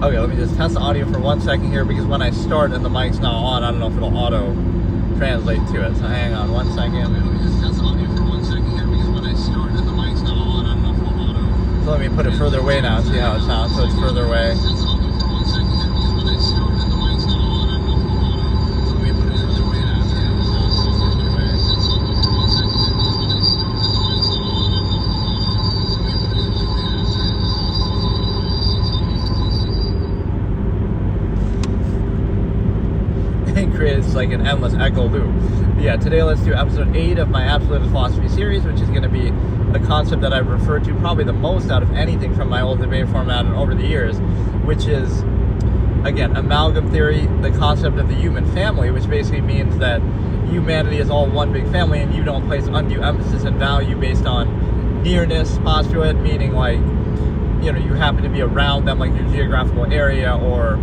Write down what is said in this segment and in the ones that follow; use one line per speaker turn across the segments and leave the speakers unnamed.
Okay, let me just test the audio for 1 second here, because when I start and the mic's not on, I don't know if it'll auto translate to it. So hang on 1 second. Let me just test the audio for 1 second here, because when I start and the mic's not on, I don't know if it'll auto. So let me put it further away now and see how it sounds. So it's further away. Creates like an endless echo loop. But yeah, today let's do episode 8 of my Absolutist philosophy series, which is going to be a concept that I've referred to probably the most out of anything from my old debate format and over the years, which is, again, amalgam theory, the concept of the human family, which basically means that humanity is all one big family, and you don't place undue emphasis and value based on nearness postulate, meaning like, you know, you happen to be around them, like your geographical area, or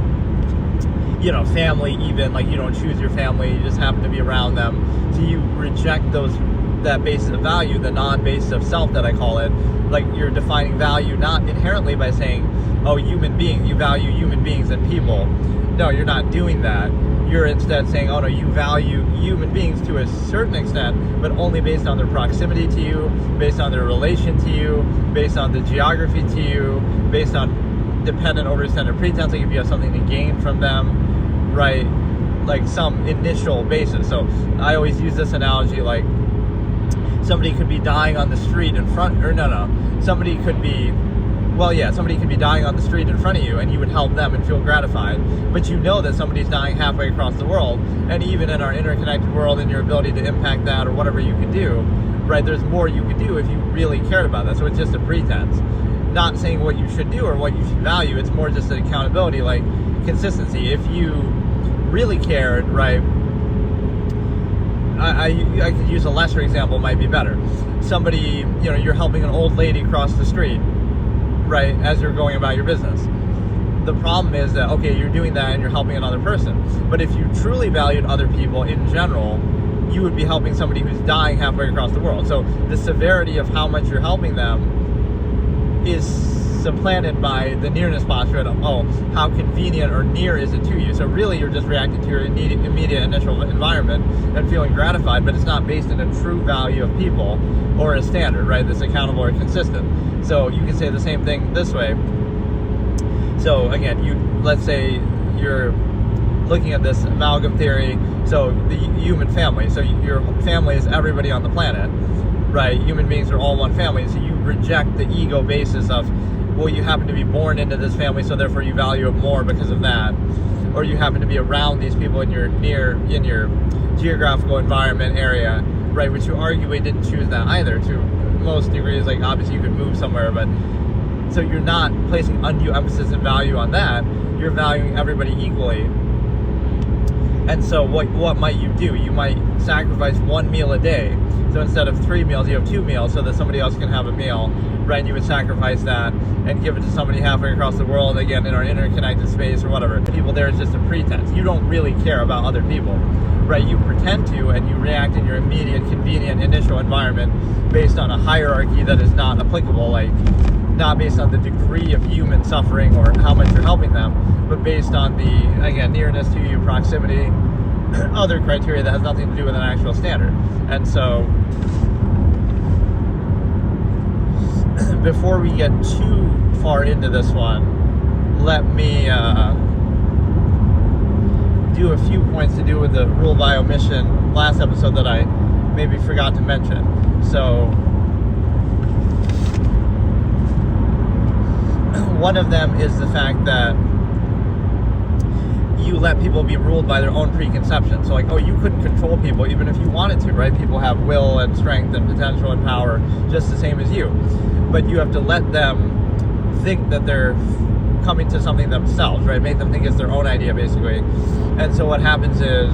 family, even like you don't choose your family, you just happen to be around them. So you reject that basis of value, the non-basis of self that I call it. Like you're defining value not inherently by saying, oh, human being, you value human beings and people. No, you're not doing that. You're instead saying, oh no, you value human beings to a certain extent, but only based on their proximity to you, based on their relation to you, based on the geography to you, based on dependent over extended pretense, like if you have something to gain from them, right? Like some initial basis. So I always use this analogy, like somebody could be dying on the street in front, or somebody could be dying on the street in front of you, and you would help them and feel gratified. But you know that somebody's dying halfway across the world, and even in our interconnected world and your ability to impact that or whatever you could do, right? There's more you could do if you really cared about that. So it's just a pretense. Not saying what you should do or what you should value. It's more just an accountability, like consistency. If you really cared, right? I could use a lesser example, might be better. Somebody, you're helping an old lady cross the street, right, as you're going about your business. The problem is that, okay, you're doing that and you're helping another person. But if you truly valued other people in general, you would be helping somebody who's dying halfway across the world. So the severity of how much you're helping them is supplanted by the nearness postulate of, oh, how convenient or near is it to you? So really you're just reacting to your immediate initial environment and feeling gratified, but it's not based in a true value of people or a standard, right, that's accountable or consistent. So you can say the same thing this way. So again, let's say you're looking at this amalgam theory, so the human family, so your family is everybody on the planet, right? Human beings are all one family, so you reject the ego basis of, well, you happen to be born into this family, so therefore you value it more because of that. Or you happen to be around these people in your geographical environment area, right? Which you arguably didn't choose that either to most degrees. Like obviously you could move somewhere, but so you're not placing undue emphasis and value on that. You're valuing everybody equally. And so what might you do? You might sacrifice one meal a day. So instead of 3 meals, you have 2 meals so that somebody else can have a meal, right? And you would sacrifice that and give it to somebody halfway across the world, again, in our interconnected space or whatever. People there is just a pretense. You don't really care about other people, right? You pretend to, and you react in your immediate, convenient, initial environment based on a hierarchy that is not applicable, like not based on the degree of human suffering or how much you're helping them, but based on the, again, nearness to you, proximity, other criteria that has nothing to do with an actual standard. And so before we get too far into this one, let me do a few points to do with the rule by omission last episode that I maybe forgot to mention. So one of them is the fact that you let people be ruled by their own preconceptions. So like, oh, you couldn't control people even if you wanted to, right? People have will and strength and potential and power just the same as you. But you have to let them think that they're coming to something themselves, right? Make them think it's their own idea, basically. And so what happens is,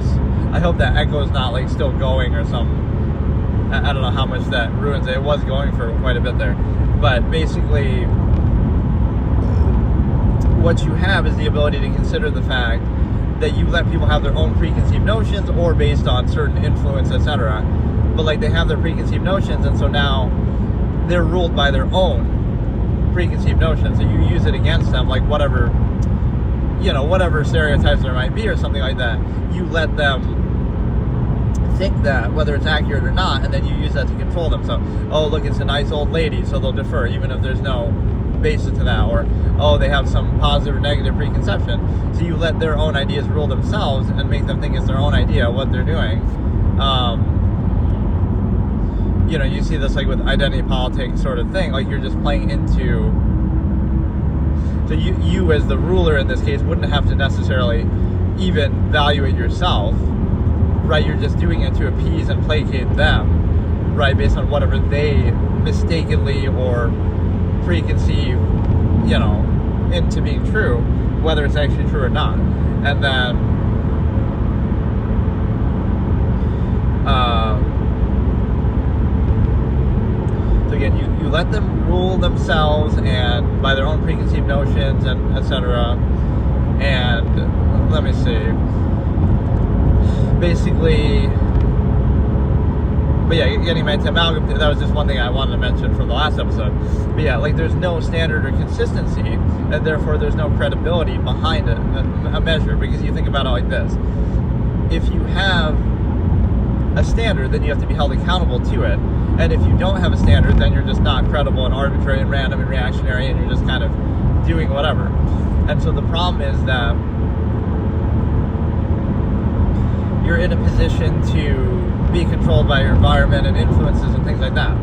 I hope that echo is not like still going or something. I don't know how much that ruins it. It was going for quite a bit there. But basically, what you have is the ability to consider the fact that you let people have their own preconceived notions or based on certain influence, etc. But like they have their preconceived notions, and so now they're ruled by their own preconceived notions. So you use it against them, like whatever whatever stereotypes there might be or something like that, you let them think that, whether it's accurate or not, and then you use that to control them. So, oh, look, it's a nice old lady, so they'll defer, even if there's no basis to that. Or, oh, they have some positive or negative preconception. So you let their own ideas rule themselves and make them think it's their own idea what they're doing. You see this like with identity politics sort of thing. Like, you're just playing into... So you as the ruler in this case wouldn't have to necessarily even value it yourself, right? You're just doing it to appease and placate them, right? Based on whatever they mistakenly or preconceive, into being true, whether it's actually true or not. And then, so again, you let them rule themselves and by their own preconceived notions and etc. And let me see. Basically, but yeah, getting back to Amalgam, that was just one thing I wanted to mention from the last episode. But yeah, like, there's no standard or consistency, and therefore there's no credibility behind it, a measure, because you think about it like this. If you have a standard, then you have to be held accountable to it, and if you don't have a standard, then you're just not credible and arbitrary and random and reactionary, and you're just kind of doing whatever. And so the problem is that you're in a position to be controlled by your environment and influences and things like that.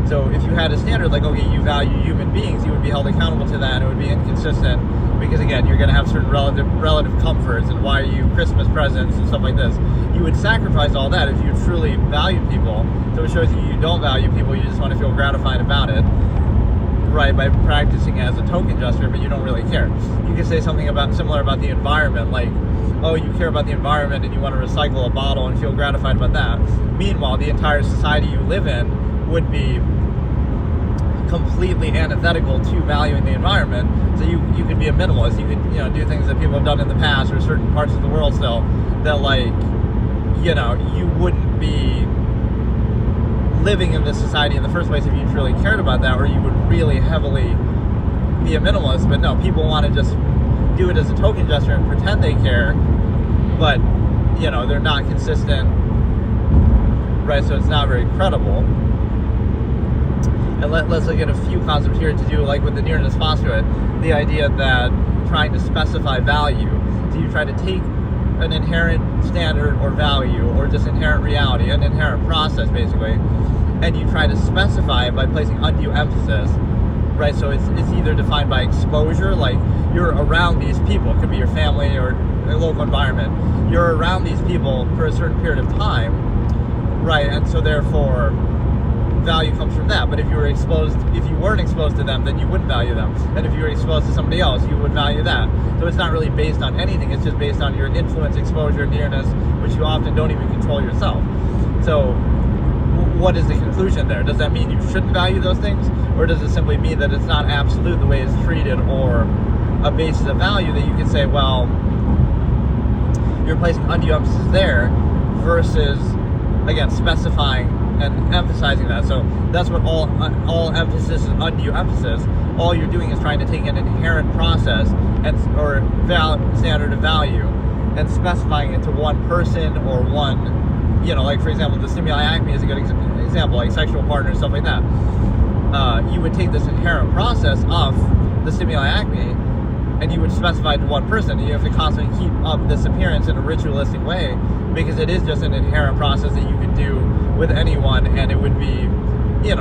So if you had a standard like, okay, you value human beings, you would be held accountable to that, and it would be inconsistent, because again, you're going to have certain relative comforts and why you Christmas presents and stuff like this. You would sacrifice all that if you truly valued people. So it shows you don't value people, you just want to feel gratified about it, right, by practicing as a token gesture, but you don't really care. You could say something similar about the environment, like, oh, you care about the environment and you want to recycle a bottle and feel gratified about that. Meanwhile, the entire society you live in would be completely antithetical to valuing the environment. So you could be a minimalist. You could do things that people have done in the past, or certain parts of the world still, that you wouldn't be living in this society in the first place if you truly cared about that, or you would really heavily be a minimalist. But no, people want to just do it as a token gesture and pretend they care, but they're not consistent, right? So it's not very credible. And let's look at a few concepts here to do like with the nearness postulate, the idea that trying to specify value. So you try to take an inherent standard or value, or just inherent reality, an inherent process basically, and you try to specify it by placing undue emphasis, right? So it's either defined by exposure, like you're around these people, it could be your family or a local environment, you're around these people for a certain period of time, right? And so therefore value comes from that. But if you weren't exposed to them, then you wouldn't value them. And if you were exposed to somebody else, you would value that. So it's not really based on anything, it's just based on your influence, exposure, nearness, which you often don't even control yourself. So what is the conclusion there? Does that mean you shouldn't value those things? Or does it simply mean that it's not absolute the way it's treated, or a basis of value that you can say, well, you're placing undue emphasis there, versus, again, specifying and emphasizing that. So that's what all emphasis is, undue emphasis. All you're doing is trying to take an inherent process or standard of value and specifying it to one person or one, like for example, the stimuli acme is a good example, like sexual partners, stuff like that. You would take this inherent process of the stimuli acme and you would specify it to one person. You have to constantly keep up this appearance in a ritualistic way, because it is just an inherent process that you could do with anyone, and it would be, it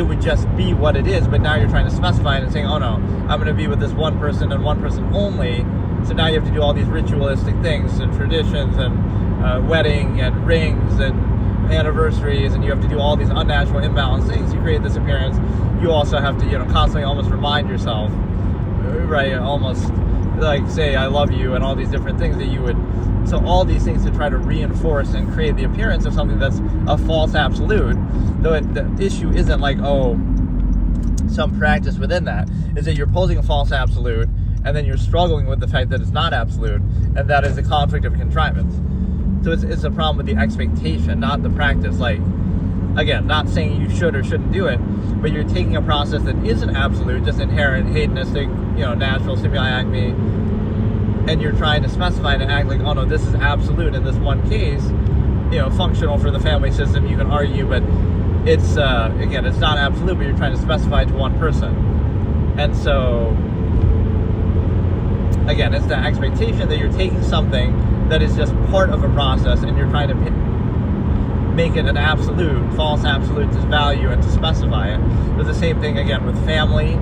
would just be what it is. But now you're trying to specify it and saying, oh no, I'm going to be with this one person and one person only. So now you have to do all these ritualistic things and traditions and wedding and rings and anniversaries, and you have to do all these unnatural, imbalanced things. You create this appearance. You also have to, constantly almost remind yourself, right? Almost like say, I love you, and all these different things that you would. So all these things to try to reinforce and create the appearance of something that's a false absolute. Though the issue isn't like, oh, some practice within that. Is that you're posing a false absolute, and then you're struggling with the fact that it's not absolute, and that is a conflict of contrivance. So it's a problem with the expectation, not the practice. Like, again, not saying you should or shouldn't do it, but you're taking a process that isn't absolute, just inherent, hedonistic, natural stimuli acme, and you're trying to specify and act like, oh no, this is absolute in this one case, functional for the family system, you can argue, but it's, again, it's not absolute, but you're trying to specify to one person. And so, again, it's the expectation that you're taking something that is just part of a process and you're trying to make it an absolute, false absolute to value and to specify it. But the same thing, again, with family.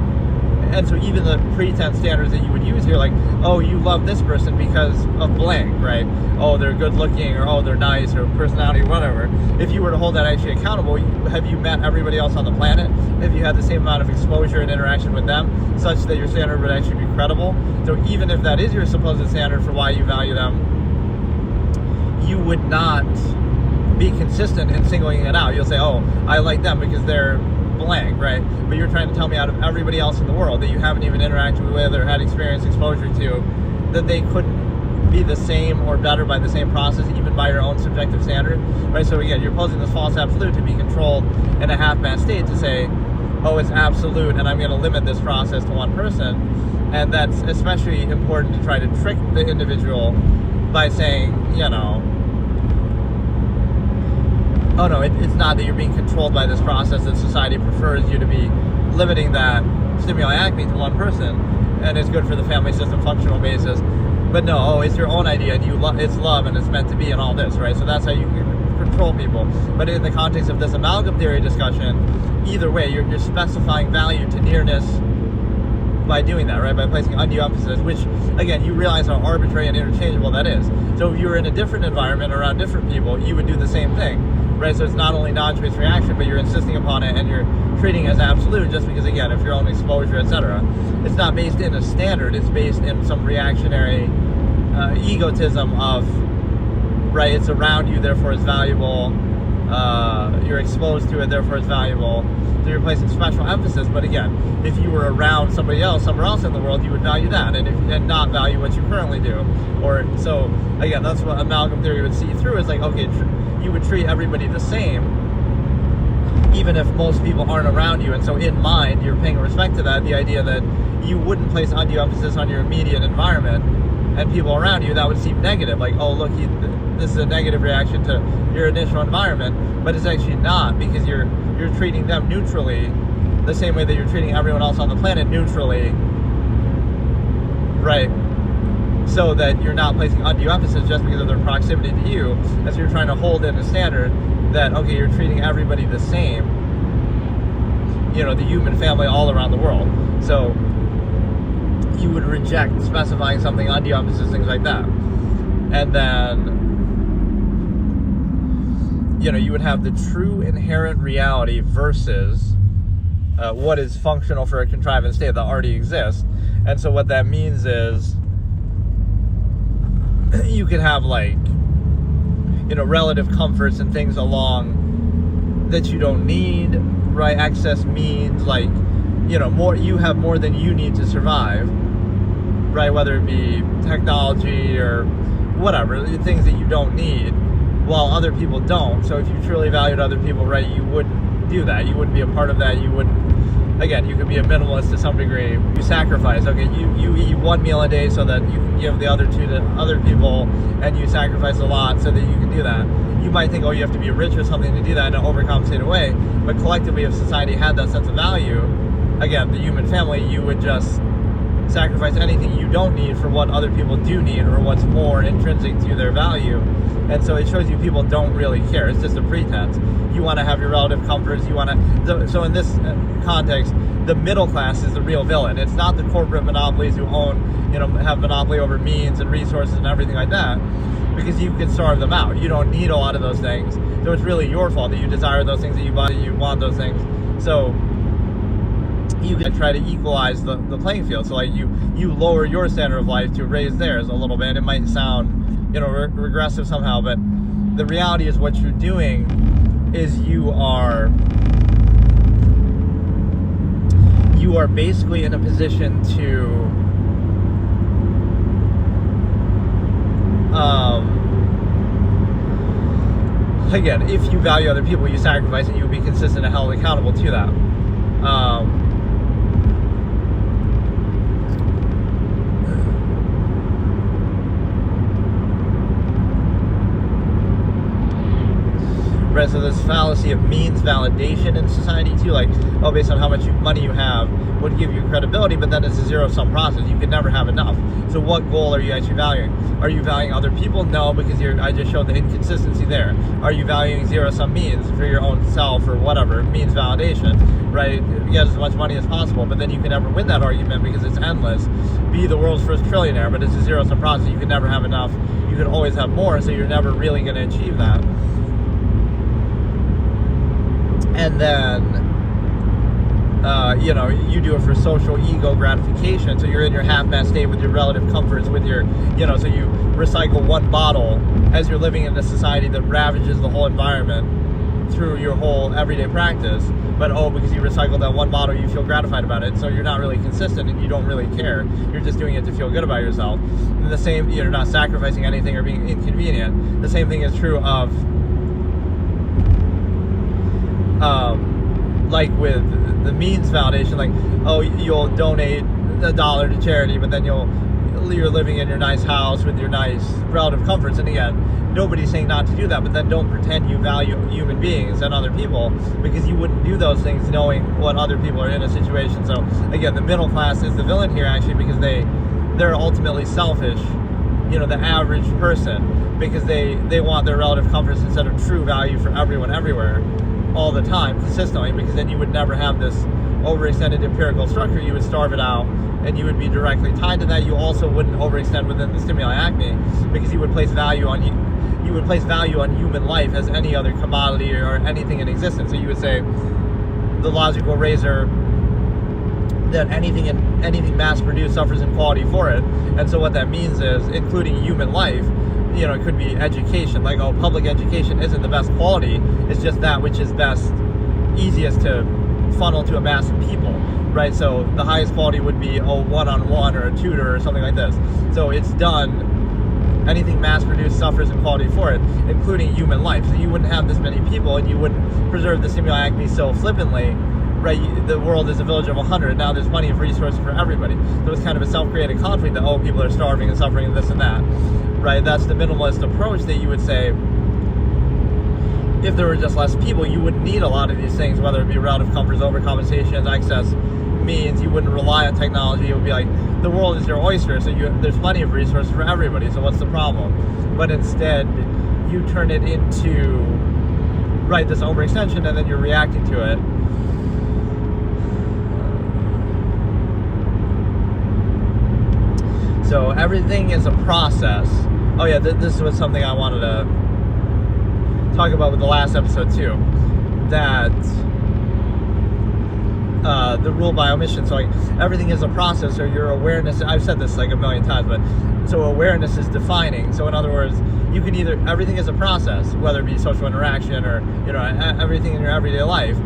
And so even the pretense standards that you would use here, like, oh, you love this person because of blank, right? Oh, they're good looking, or oh, they're nice, or personality, whatever. If you were to hold that actually accountable, have you met everybody else on the planet? Have you had the same amount of exposure and interaction with them such that your standard would actually be credible? So even if that is your supposed standard for why you value them, you would not be consistent in singling it out. You'll say, oh, I like them because they're blank, right? But you're trying to tell me out of everybody else in the world that you haven't even interacted with or had experience, exposure to, that they couldn't be the same or better by the same process, even by your own subjective standard, right? So again, you're posing this false absolute to be controlled in a half-mass state to say, oh, it's absolute and I'm going to limit this process to one person. And that's especially important to try to trick the individual by saying, oh no, it's not that you're being controlled by this process that society prefers you to be limiting that stimuli acme to one person, and it's good for the family system functional basis. But no, oh, it's your own idea, and it's love, and it's meant to be, and all this, right? So that's how you control people. But in the context of this amalgam theory discussion, either way, you're specifying value to nearness by doing that, right? By placing undue emphasis, which, again, you realize how arbitrary and interchangeable that is. So if you were in a different environment around different people, you would do the same thing, right? So it's not only non-choice reaction, but you're insisting upon it and you're treating it as absolute just because, again, if your own exposure, etc. It's not based in a standard, it's based in some reactionary egotism of, right, it's around you, therefore it's valuable, you're exposed to it, therefore it's valuable. So you're placing special emphasis, but again, if you were around somebody else, somewhere else in the world, you would value that and not value what you currently do. Or so, again, that's what amalgam theory would see through. Is like, okay, you would treat everybody the same, even if most people aren't around you. And so in mind, you're paying respect to that, the idea that you wouldn't place undue emphasis on your immediate environment and people around you. That would seem negative, like, oh, look, this is a negative reaction to your initial environment, but it's actually not, because you're treating them neutrally the same way that you're treating everyone else on the planet neutrally, right? So that you're not placing undue emphasis just because of their proximity to you, as you're trying to hold in a standard that, okay, you're treating everybody the same, the human family all around the world. So you would reject specifying something, undue emphasis, things like that. And then, you would have the true inherent reality versus what is functional for a contrivance state that already exists. And so what that means is you could have, like, relative comforts and things along that you don't need, right? Excess means, like, you have more than you need to survive, right? Whether it be technology or whatever, things that you don't need, while other people don't. So if you truly valued other people, right, you wouldn't do that. You wouldn't be a part of that. You wouldn't, again, you could be a minimalist to some degree. You sacrifice, okay, you eat one meal a day so that you can give the other two to other people, and you sacrifice a lot so that you can do that. You might think, oh, you have to be rich or something to do that in an overcompensated way, but collectively, if society had that sense of value, again, the human family, you would just sacrifice anything you don't need for what other people do need, or what's more intrinsic to their value. And so it shows you people don't really care. It's just a pretense. You want to have your relative comforts. You want to. So in this context, the middle class is the real villain. It's not the corporate monopolies who own, have monopoly over means and resources and everything like that, because you can starve them out. You don't need a lot of those things. So it's really your fault that you desire those things, that you want those things. So you can try to equalize the playing field. So like you lower your standard of life to raise theirs a little bit. It might sound regressive somehow, but the reality is what you're doing is you are basically in a position to again, if you value other people, you sacrifice, and you would be consistent and held accountable to that. Right, so this fallacy of means validation in society too, like, oh, based on how much money you have would give you credibility, but then it's a zero-sum process. You can never have enough. So what goal are you actually valuing? Are you valuing other people? No, because I just showed the inconsistency there. Are you valuing zero-sum means for your own self or whatever, means validation, right? Get as much money as possible, but then you can never win that argument because it's endless. Be the world's first trillionaire, but it's a zero-sum process. You can never have enough. You can always have more, so you're never really going to achieve that. And then, you do it for social ego gratification. So you're in your half-mast state with your relative comforts, with your, so you recycle one bottle as you're living in a society that ravages the whole environment through your whole everyday practice. But, because you recycled that one bottle, you feel gratified about it. So you're not really consistent and you don't really care. You're just doing it to feel good about yourself. And the same, you're not sacrificing anything or being inconvenient. The same thing is true of like with the means validation, like, oh, you'll donate $1 to charity, but then you're living in your nice house with your nice relative comforts. And again, nobody's saying not to do that, but then don't pretend you value human beings and other people, because you wouldn't do those things knowing what other people are in a situation. So again, the middle class is the villain here, actually, because they're ultimately selfish, the average person, because they want their relative comforts instead of true value for everyone everywhere all the time consistently, because then you would never have this overextended empirical structure. You would starve it out and you would be directly tied to that. You also wouldn't overextend within the stimuli acme, because you would place value on human life as any other commodity or anything in existence. So you would say the logical razor that anything mass produced suffers in quality for it. And so what that means is, including human life, it could be education, like, oh, public education isn't the best quality, it's just that which is best, easiest to funnel to a mass of people, right? So the highest quality would be, one-on-one or a tutor or something like this. So it's done, anything mass produced suffers in quality for it, including human life. So you wouldn't have this many people, and you wouldn't preserve the stimuli acme so flippantly, right? The world is a village of 100. Now there's plenty of resources for everybody. So it's kind of a self-created conflict that, people are starving and suffering and this and that, right? That's the minimalist approach that you would say, if there were just less people, you wouldn't need a lot of these things, whether it be relative comforts, overcompensations, excess means. You wouldn't rely on technology. It would be like, the world is your oyster, so there's plenty of resources for everybody, so what's the problem? But instead, you turn it into, right, this overextension, and then you're reacting to it. So everything is a process. Oh yeah, this was something I wanted to talk about with the last episode too. That the rule by omission. So like, everything is a process, or your awareness. I've said this like a million times, but so awareness is defining. So in other words, you can everything is a process, whether it be social interaction or everything in your everyday life.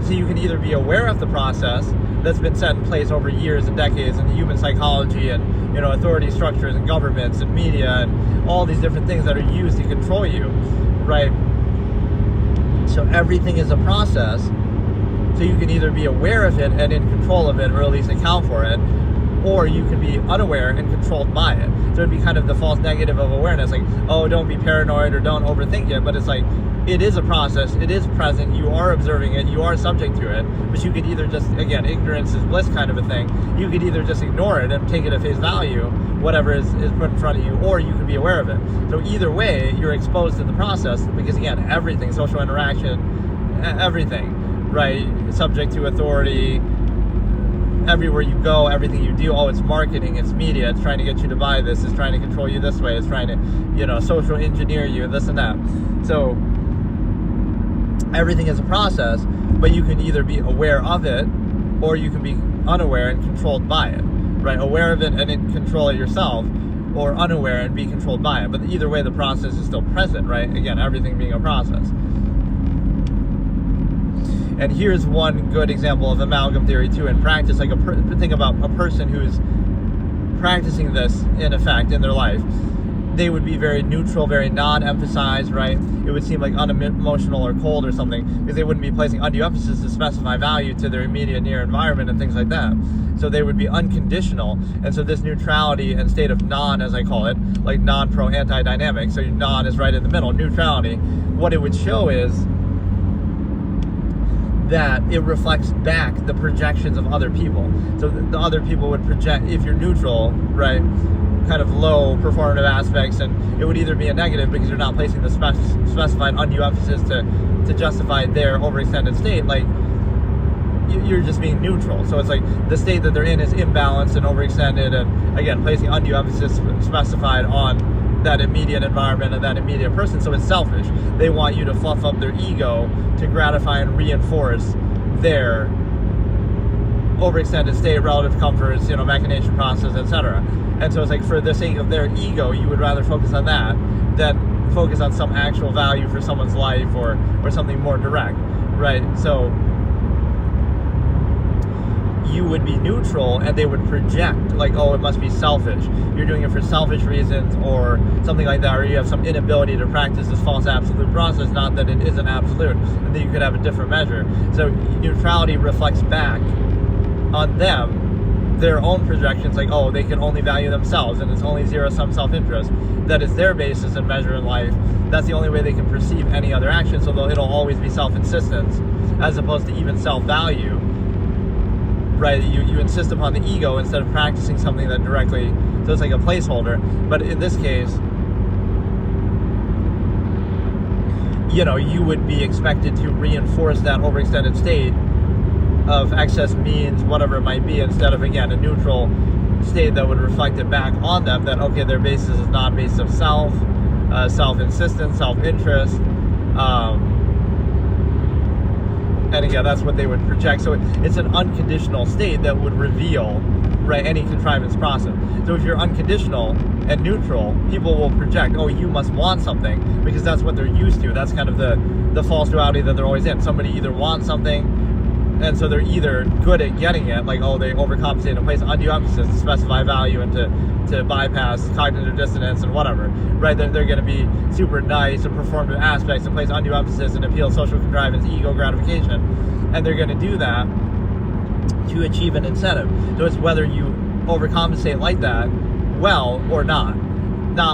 So you can either be aware of the process that's been set in place over years and decades in human psychology and authority structures and governments and media and all these different things that are used to control you, right? So everything is a process. So you can either be aware of it and in control of it, or at least account for it, or you can be unaware and controlled by it. So it'd be kind of the false negative of awareness, like, oh, don't be paranoid or don't overthink it. But it's like, it is a process, it is present, you are observing it, you are subject to it, but you could either just, again, ignorance is bliss kind of a thing, you could either just ignore it and take it at face value, whatever is put in front of you, or you could be aware of it. So either way, you're exposed to the process, because again, everything, social interaction, everything, right, subject to authority, everywhere you go, everything you do, it's marketing, it's media, it's trying to get you to buy this, it's trying to control you this way, it's trying to, social engineer you, this and that. So everything is a process, but you can either be aware of it, or you can be unaware and controlled by it, right? Aware of it and in control it yourself, or unaware and be controlled by it. But either way, the process is still present, right? Again, everything being a process. And here's one good example of amalgam theory too in practice. Like think about a person who's practicing this in effect in their life. they would be very neutral, very non-emphasized, right? It would seem like unemotional or cold or something, because they wouldn't be placing undue emphasis to specify value to their immediate near environment and things like that. So they would be unconditional. And so this neutrality and state of non, as I call it, like non-pro anti-dynamic, so non is right in the middle, neutrality, what it would show is that it reflects back the projections of other people. So the other people would project, if you're neutral, right, kind of low performative aspects, and it would either be a negative because you're not placing the specified undue emphasis to justify their overextended state, like you're just being neutral. So it's like the state that they're in is imbalanced and overextended, and again, placing undue emphasis specified on that immediate environment and that immediate person. So it's selfish. They want you to fluff up their ego to gratify and reinforce their overextended state, relative comforts, machination process, etc. And so it's like, for the sake of their ego, you would rather focus on that than focus on some actual value for someone's life or something more direct, right? So you would be neutral, and they would project like, oh, it must be selfish. You're doing it for selfish reasons or something like that, or you have some inability to practice this false absolute process, not that it isn't absolute, and then you could have a different measure. So neutrality reflects back on them their own projections, like, oh, they can only value themselves, and it's only zero-sum self-interest. That is their basis and measure in life. That's the only way they can perceive any other action, so it'll always be self-insistence as opposed to even self-value. Right, you insist upon the ego instead of practicing something that directly, so it's like a placeholder. But in this case, you would be expected to reinforce that overextended state of excess means, whatever it might be, instead of, again, a neutral state that would reflect it back on them, that, okay, their basis is not based of self, self-insistence, self-interest, and again, that's what they would project. So it's an unconditional state that would reveal, right, any contrivance process. So if you're unconditional and neutral, people will project, oh, you must want something, because that's what they're used to. That's kind of the false duality that they're always in. Somebody either wants something, and so they're either good at getting it, like, oh, they overcompensate and place undue emphasis to specify value and to bypass cognitive dissonance and whatever, right? They're going to be super nice and performative aspects and place undue emphasis and appeal social contrivance, ego gratification, and they're going to do that to achieve an incentive. So it's whether you overcompensate like that well or not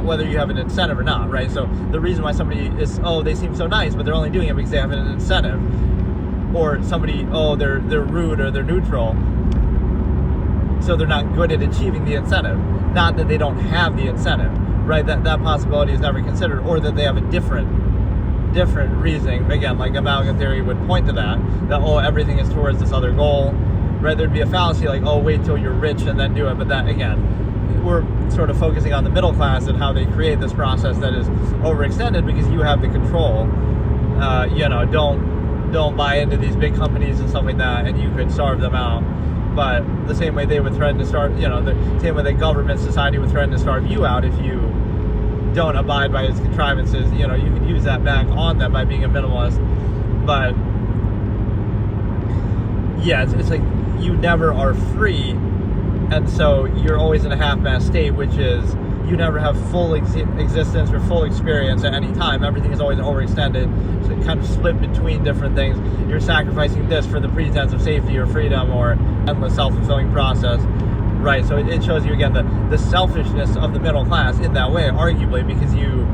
whether you have an incentive or not, right? So the reason why somebody is, oh, they seem so nice, but they're only doing it because they have an incentive, or somebody, oh, they're rude or they're neutral, so they're not good at achieving the incentive. Not that they don't have the incentive, right? That possibility is never considered, or that they have a different reasoning. Again, like amalgam theory would point to that, oh, everything is towards this other goal, right? There'd be a fallacy like, oh, wait till you're rich and then do it. But that, again, we're sort of focusing on the middle class and how they create this process that is overextended because you have the control. Don't buy into these big companies and stuff like that, and you could starve them out. But the same way they would threaten to starve, the same way the government society would threaten to starve you out if you don't abide by its contrivances, you can use that back on them by being a minimalist. But yeah, it's like you never are free, and so you're always in a half-mast state, which is you never have full existence or full experience at any time. Everything is always overextended, so it kind of split between different things. You're sacrificing this for the pretense of safety or freedom or endless self-fulfilling process, right? So it shows you, again, the selfishness of the middle class in that way, arguably, because you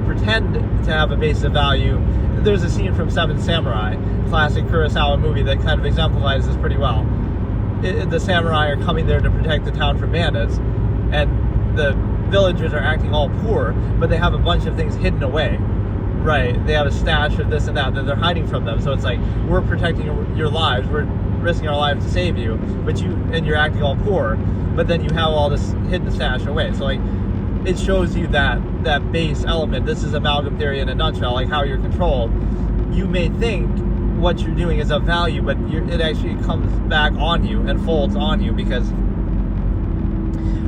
pretend to have a base of value. There's a scene from Seven Samurai, classic Kurosawa movie, that kind of exemplifies this pretty well. The samurai are coming there to protect the town from bandits, and the villagers are acting all poor, but they have a bunch of things hidden away, right? They have a stash of this and that they're hiding from them. So it's like, we're protecting your lives, we're risking our lives to save you, but you're acting all poor, but then you have all this hidden stash away. So like, it shows you that base element. This is amalgam theory in a nutshell, like how you're controlled. You may think what you're doing is of value, but it actually comes back on you and folds on you, because,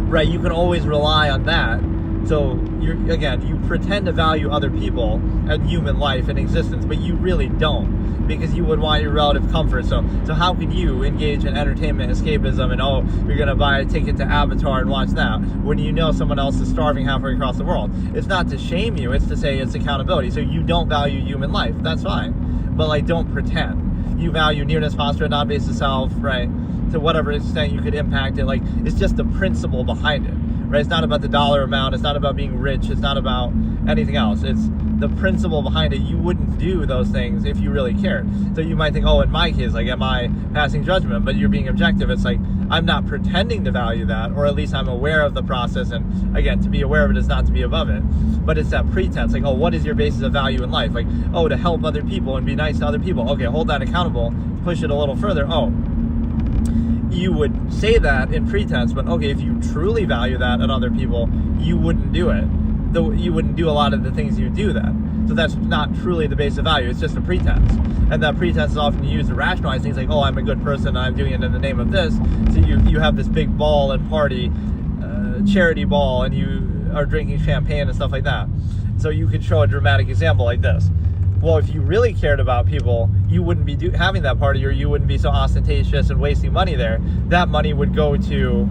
right, you can always rely on that So you pretend to value other people and human life and existence, but you really don't, because you would want your relative comfort. So how can you engage in entertainment escapism and you're gonna buy a ticket to Avatar and watch that when you know someone else is starving halfway across the world? It's not to shame you, it's to say it's accountability. So you don't value human life, that's fine, but like, don't pretend. You value nearness, posture, non-basis self, right? To whatever extent you could impact it. Like, it's just the principle behind it, right? It's not about the dollar amount, it's not about being rich, it's not about anything else. It's the principle behind it. You wouldn't do those things if you really cared. So you might think, in my case, like, am I passing judgment? But you're being objective. It's like, I'm not pretending to value that, or at least I'm aware of the process. And again, to be aware of it is not to be above it, but it's that pretense. Like, what is your basis of value in life? Like, to help other people and be nice to other people. Okay, hold that accountable, push it a little further. You would say that in pretense, but okay, if you truly value that in other people, you wouldn't do it. Though you wouldn't do a lot of the things you do then. So that's not truly the base of value, it's just a pretense. And that pretense is often used to rationalize things like, I'm a good person, I'm doing it in the name of this. So you have this big ball and party, charity ball, and you are drinking champagne and stuff like that. So you could show a dramatic example like this. Well, if you really cared about people, you wouldn't be having that party, or you wouldn't be so ostentatious and wasting money there. That money would go to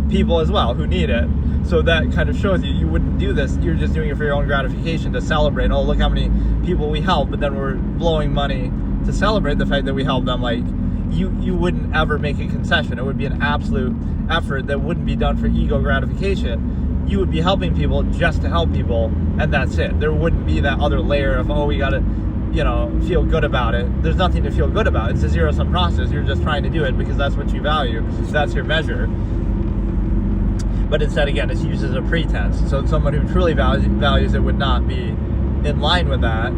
people as well who need it. So that kind of shows you wouldn't do this. You're just doing it for your own gratification, to celebrate. Look how many people we help, but then we're blowing money to celebrate the fact that we help them. Like, you wouldn't ever make a concession. It would be an absolute effort that wouldn't be done for ego gratification. You would be helping people just to help people, and that's it. There wouldn't be that other layer of, we gotta, feel good about it. There's nothing to feel good about. It's a zero-sum process. You're just trying to do it because that's what you value. That's your measure. But instead, again, it's used as a pretense. So someone who truly values it would not be in line with that,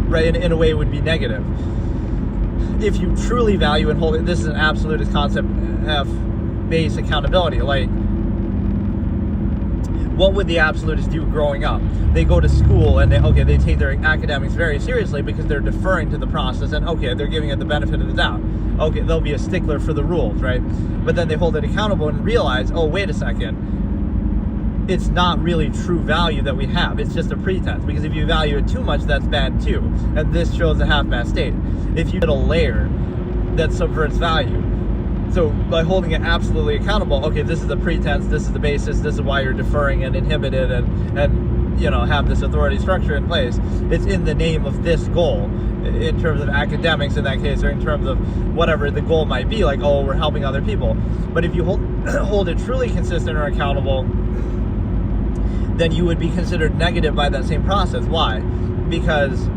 right? In a way, it would be negative. If you truly value and hold it, this is an absolutist concept, base accountability. Like, what would the absolutists do growing up? They go to school and they take their academics very seriously because they're deferring to the process, and they're giving it the benefit of the doubt. They'll be a stickler for the rules, right? But then they hold it accountable and realize, wait a second, it's not really true value that we have. It's just a pretense, because if you value it too much, that's bad too. And this shows a half-mast state. If you get a layer that subverts value, so by holding it absolutely accountable, this is a pretense, this is the basis, this is why you're deferring and inhibited and have this authority structure in place. It's in the name of this goal, in terms of academics in that case, or in terms of whatever the goal might be, like, we're helping other people. But if you hold it truly consistent or accountable, then you would be considered negative by that same process. Why? Because,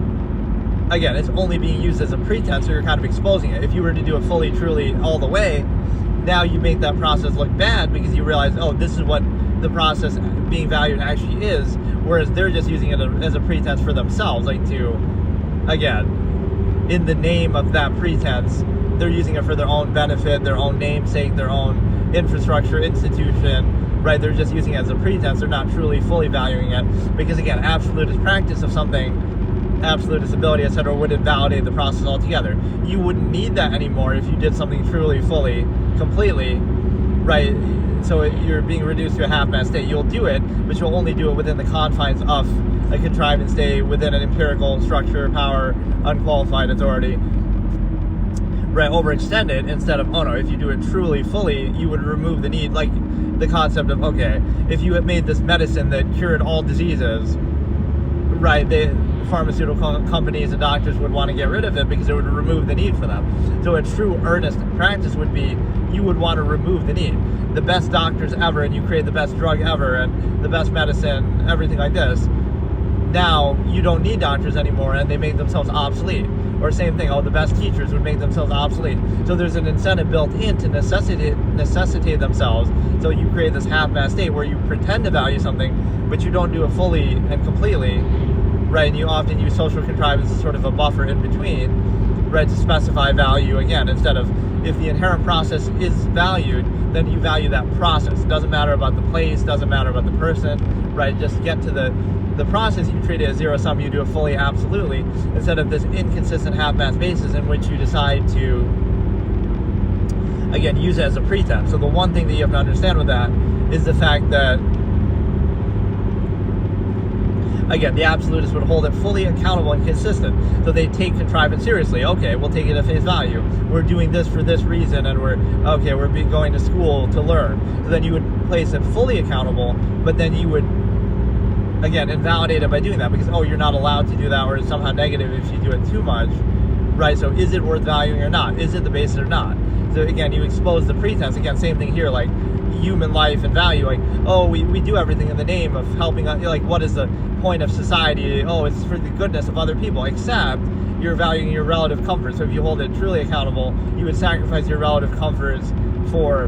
again, it's only being used as a pretense, so you're kind of exposing it. If you were to do it fully, truly, all the way, now you make that process look bad, because you realize, this is what the process being valued actually is, whereas they're just using it as a pretense for themselves, like to, again, in the name of that pretense, they're using it for their own benefit, their own namesake, their own infrastructure, institution, right? They're just using it as a pretense. They're not truly, fully valuing it, because, again, absolutist practice of something, absolutist ability, etc., would invalidate the process altogether. You wouldn't need that anymore if you did something truly, fully, completely, right? So you're being reduced to a half-mast state. You'll do it, but you'll only do it within the confines of a contrived state, within an empirical structure, power, unqualified authority, right? Overextend it instead of, if you do it truly, fully, you would remove the need, like the concept of, if you had made this medicine that cured all diseases, right, the pharmaceutical companies and doctors would want to get rid of it because it would remove the need for them. So a true earnest practice would be, you would want to remove the need. The best doctors ever, and you create the best drug ever, and the best medicine, everything like this. Now you don't need doctors anymore, and they make themselves obsolete. Or same thing, the best teachers would make themselves obsolete. So there's an incentive built in to necessitate themselves. So you create this half-mast state where you pretend to value something, but you don't do it fully and completely, right? And you often use social contrivance as sort of a buffer in between, right, to specify value again, instead of, if the inherent process is valued, then you value that process. It doesn't matter about the place, doesn't matter about the person, right? Just get to the process. You treat it as zero sum, you do it fully, absolutely, instead of this inconsistent half-mast basis in which you decide to, again, use it as a pretense. So the one thing that you have to understand with that is the fact that again, the absolutists would hold it fully accountable and consistent. So they take contrivance seriously. Okay, we'll take it at face value. We're doing this for this reason, and we're going to school to learn. So then you would place it fully accountable, but then you would, again, invalidate it by doing that because, you're not allowed to do that, or it's somehow negative if you do it too much, right? So is it worth valuing or not? Is it the basis or not? So again, you expose the pretense. Again, same thing here, like human life and value, like, we do everything in the name of helping, like, what is the point of society? It's for the goodness of other people, except you're valuing your relative comfort. So if you hold it truly accountable, you would sacrifice your relative comforts for,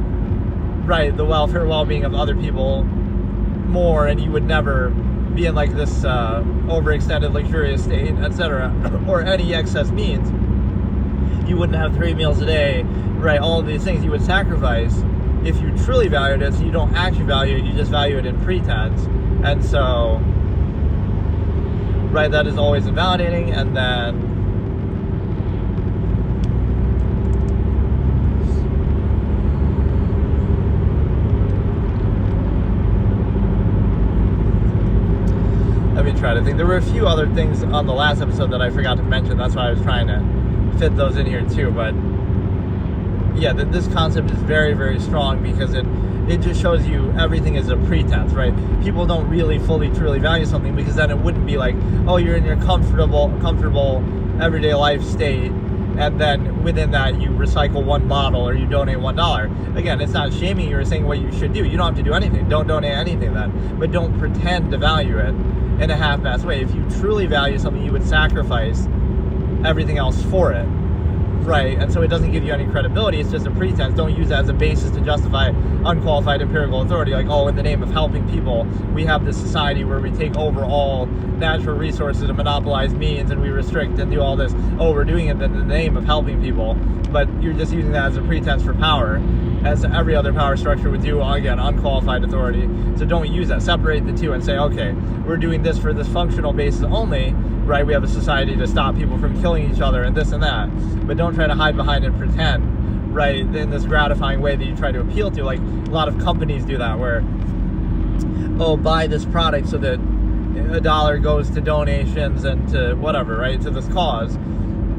right, the welfare, well-being of other people more, and you would never be in like this overextended luxurious state, etc., or any excess means. You wouldn't have 3 meals a day, right? All of these things you would sacrifice if you truly valued it. So you don't actually value it, you just value it in pretense. And so, right, that is always invalidating. And then let me try to think. There were a few other things on the last episode that I forgot to mention. That's why I was trying to fit those in here too. But yeah, this concept is very, very strong because it just shows you everything is a pretense, right? People don't really fully, truly value something, because then it wouldn't be like, you're in your comfortable everyday life state, and then within that you recycle 1 bottle or you donate $1. Again, it's not shaming you or saying what you should do. You don't have to do anything. Don't donate anything then. But don't pretend to value it in a half-assed way. If you truly value something, you would sacrifice everything else for it. Right, and so it doesn't give you any credibility. It's just a pretense. Don't use that as a basis to justify unqualified empirical authority. Like, in the name of helping people, we have this society where we take over all natural resources and monopolize means, and we restrict and do all this. We're doing it in the name of helping people, but you're just using that as a pretense for power, as every other power structure would do. Again, unqualified authority. So don't use that. Separate the two and say, okay, we're doing this for this functional basis only. Right, we have a society to stop people from killing each other and this and that, but don't try to hide behind and pretend, right, in this gratifying way that you try to appeal to. Like, a lot of companies do that, where, buy this product so that $1 goes to donations and to whatever, right, to this cause.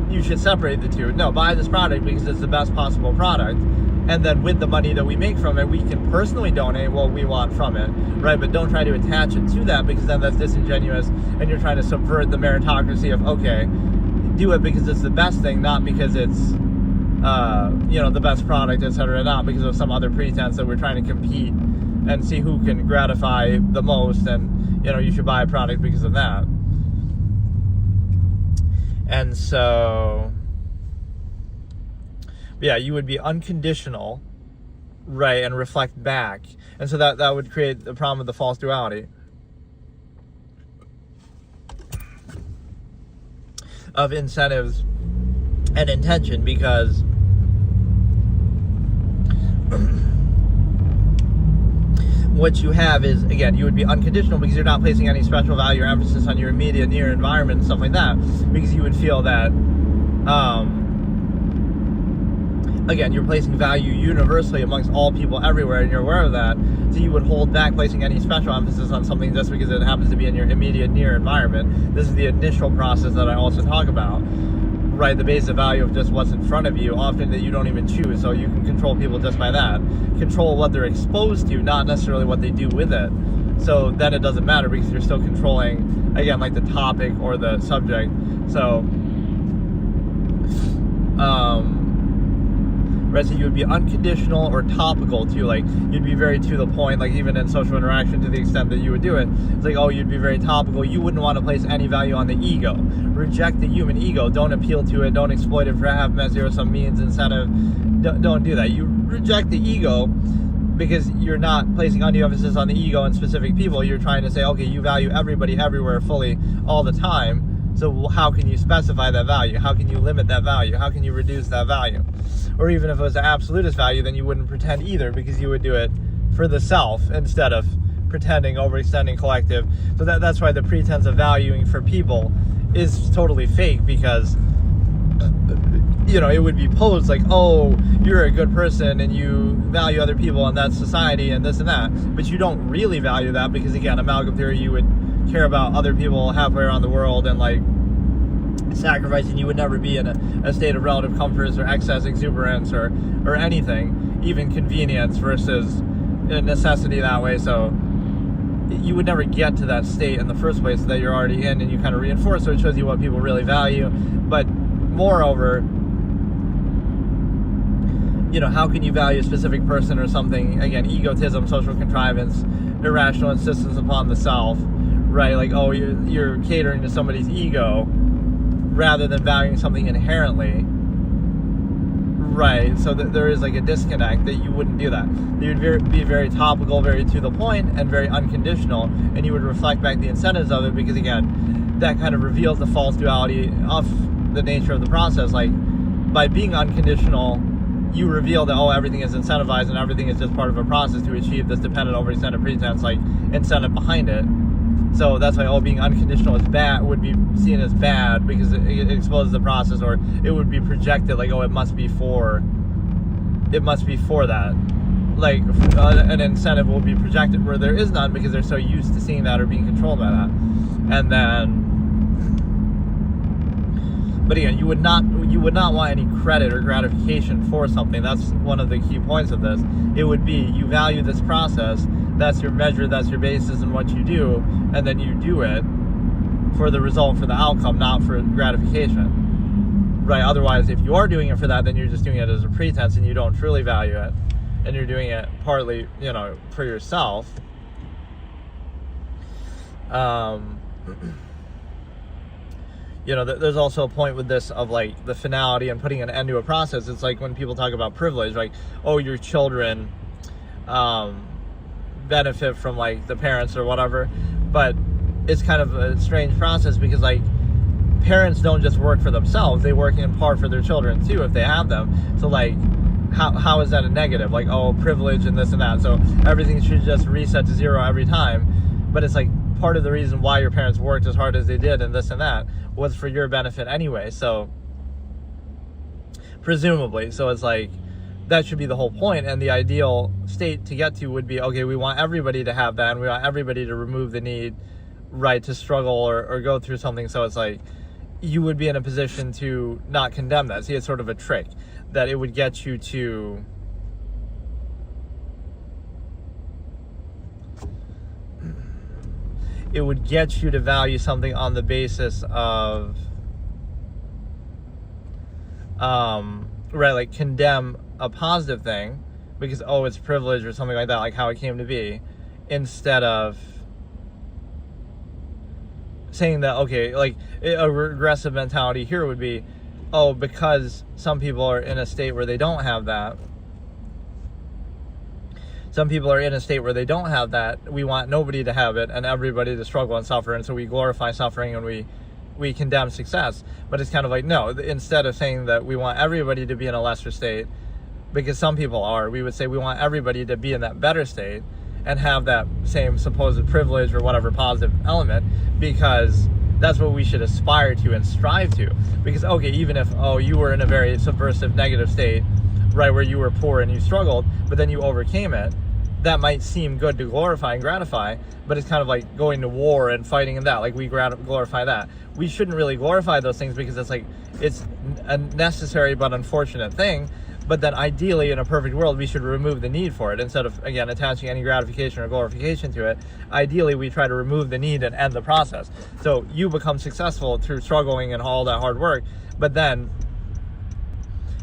You should separate the two. No, buy this product because it's the best possible product, and then with the money that we make from it, we can personally donate what we want from it, right? But don't try to attach it to that, because then that's disingenuous, and you're trying to subvert the meritocracy of, okay, do it because it's the best thing, not because it's, the best product, etc., not because of some other pretense that we're trying to compete and see who can gratify the most, and, you should buy a product because of that. And so, yeah, you would be unconditional, right, and reflect back. And so that would create the problem of the false duality of incentives and intention, because what you have is, again, you would be unconditional because you're not placing any special value or emphasis on your immediate near environment and stuff like that, because you would feel that again, you're placing value universally amongst all people everywhere, and you're aware of that, so you would hold back placing any special emphasis on something just because it happens to be in your immediate near environment. This is the initial process that I also talk about, right? The basic value of just what's in front of you, often that you don't even choose, so you can control people just by that. Control what they're exposed to, not necessarily what they do with it. So then it doesn't matter, because you're still controlling, again, like the topic or the subject. So right, so you would be unconditional or topical too, like you'd be very to the point, like even in social interaction, to the extent that you would do it. It's like, you'd be very topical. You wouldn't want to place any value on the ego. Reject the human ego. Don't appeal to it. Don't exploit it for half zero-sum means incentive. Don't do that. You reject the ego because you're not placing undue emphasis on the ego and specific people. You're trying to say, okay, you value everybody everywhere fully all the time. So how can you specify that value? How can you limit that value? How can you reduce that value? Or even if it was an absolutist value, then you wouldn't pretend either, because you would do it for the self instead of pretending, overextending collective. So that's why the pretense of valuing for people is totally fake, because it would be posed like, you're a good person and you value other people and that's society and this and that, but you don't really value that, because again, amalgam theory, you would care about other people halfway around the world and like sacrificing, you would never be in a state of relative comforts or excess exuberance or anything, even convenience versus a necessity that way. So you would never get to that state in the first place that you're already in, and you kind of reinforce. So it shows you what people really value. But moreover, you know, how can you value a specific person or something? Again, egotism, social contrivance, irrational insistence upon the self, right? Like, oh, you're catering to somebody's ego rather than valuing something inherently, right? So there is like a disconnect that you wouldn't do that. You would be very topical, very to the point, and very unconditional, and you would reflect back the incentives of it, because again, that kind of reveals the false duality of the nature of the process. Like, by being unconditional, you reveal that, oh, everything is incentivized and everything is just part of a process to achieve this dependent over incentive pretense, like incentive behind it. So that's why, oh, being unconditional is bad, would be seen as bad, because it exposes the process, or it would be projected like, oh, it must be for that. Like, an incentive will be projected where there is none, because they're so used to seeing that or being controlled by that. And then, but again, you would not want any credit or gratification for something. That's one of the key points of this. It would be, you value this process, that's your measure, that's your basis in what you do, and then you do it for the result, for the outcome, not for gratification, right? Otherwise, if you are doing it for that, then you're just doing it as a pretense and you don't truly value it, and you're doing it partly, you know, for yourself. You know, there's also a point with this of like the finality and putting an end to a process. It's like when people talk about privilege, like, oh, your children benefit from like the parents or whatever, but it's kind of a strange process, because like parents don't just work for themselves, they work in part for their children too if they have them. So like, how is that a negative? Like, oh, privilege and this and that, so everything should just reset to zero every time. But it's like, part of the reason why your parents worked as hard as they did and this and that was for your benefit anyway, so presumably. So it's like, that should be the whole point, and the ideal state to get to would be, okay, we want everybody to have that, and we want everybody to remove the need, right, to struggle or go through something. So it's like, you would be in a position to not condemn that. See, it's sort of a trick that it would get you to value something on the basis of right, like condemn a positive thing because, oh, it's privilege or something like that, like how it came to be, instead of saying that, okay, like a regressive mentality here would be, oh, because some people are in a state where they don't have that, we want nobody to have it and everybody to struggle and suffer, and so we glorify suffering and we condemn success. But it's kind of like, no, instead of saying that we want everybody to be in a lesser state, because some people are, we would say we want everybody to be in that better state and have that same supposed privilege or whatever positive element, because that's what we should aspire to and strive to. Because, okay, even if, oh, you were in a very subversive negative state, right, where you were poor and you struggled, but then you overcame it, that might seem good to glorify and gratify, but it's kind of like going to war and fighting and that, like we glorify that. We shouldn't really glorify those things, because it's like, it's a necessary but unfortunate thing. But then ideally, in a perfect world, we should remove the need for it instead of, again, attaching any gratification or glorification to it. Ideally, we try to remove the need and end the process. So you become successful through struggling and all that hard work, but then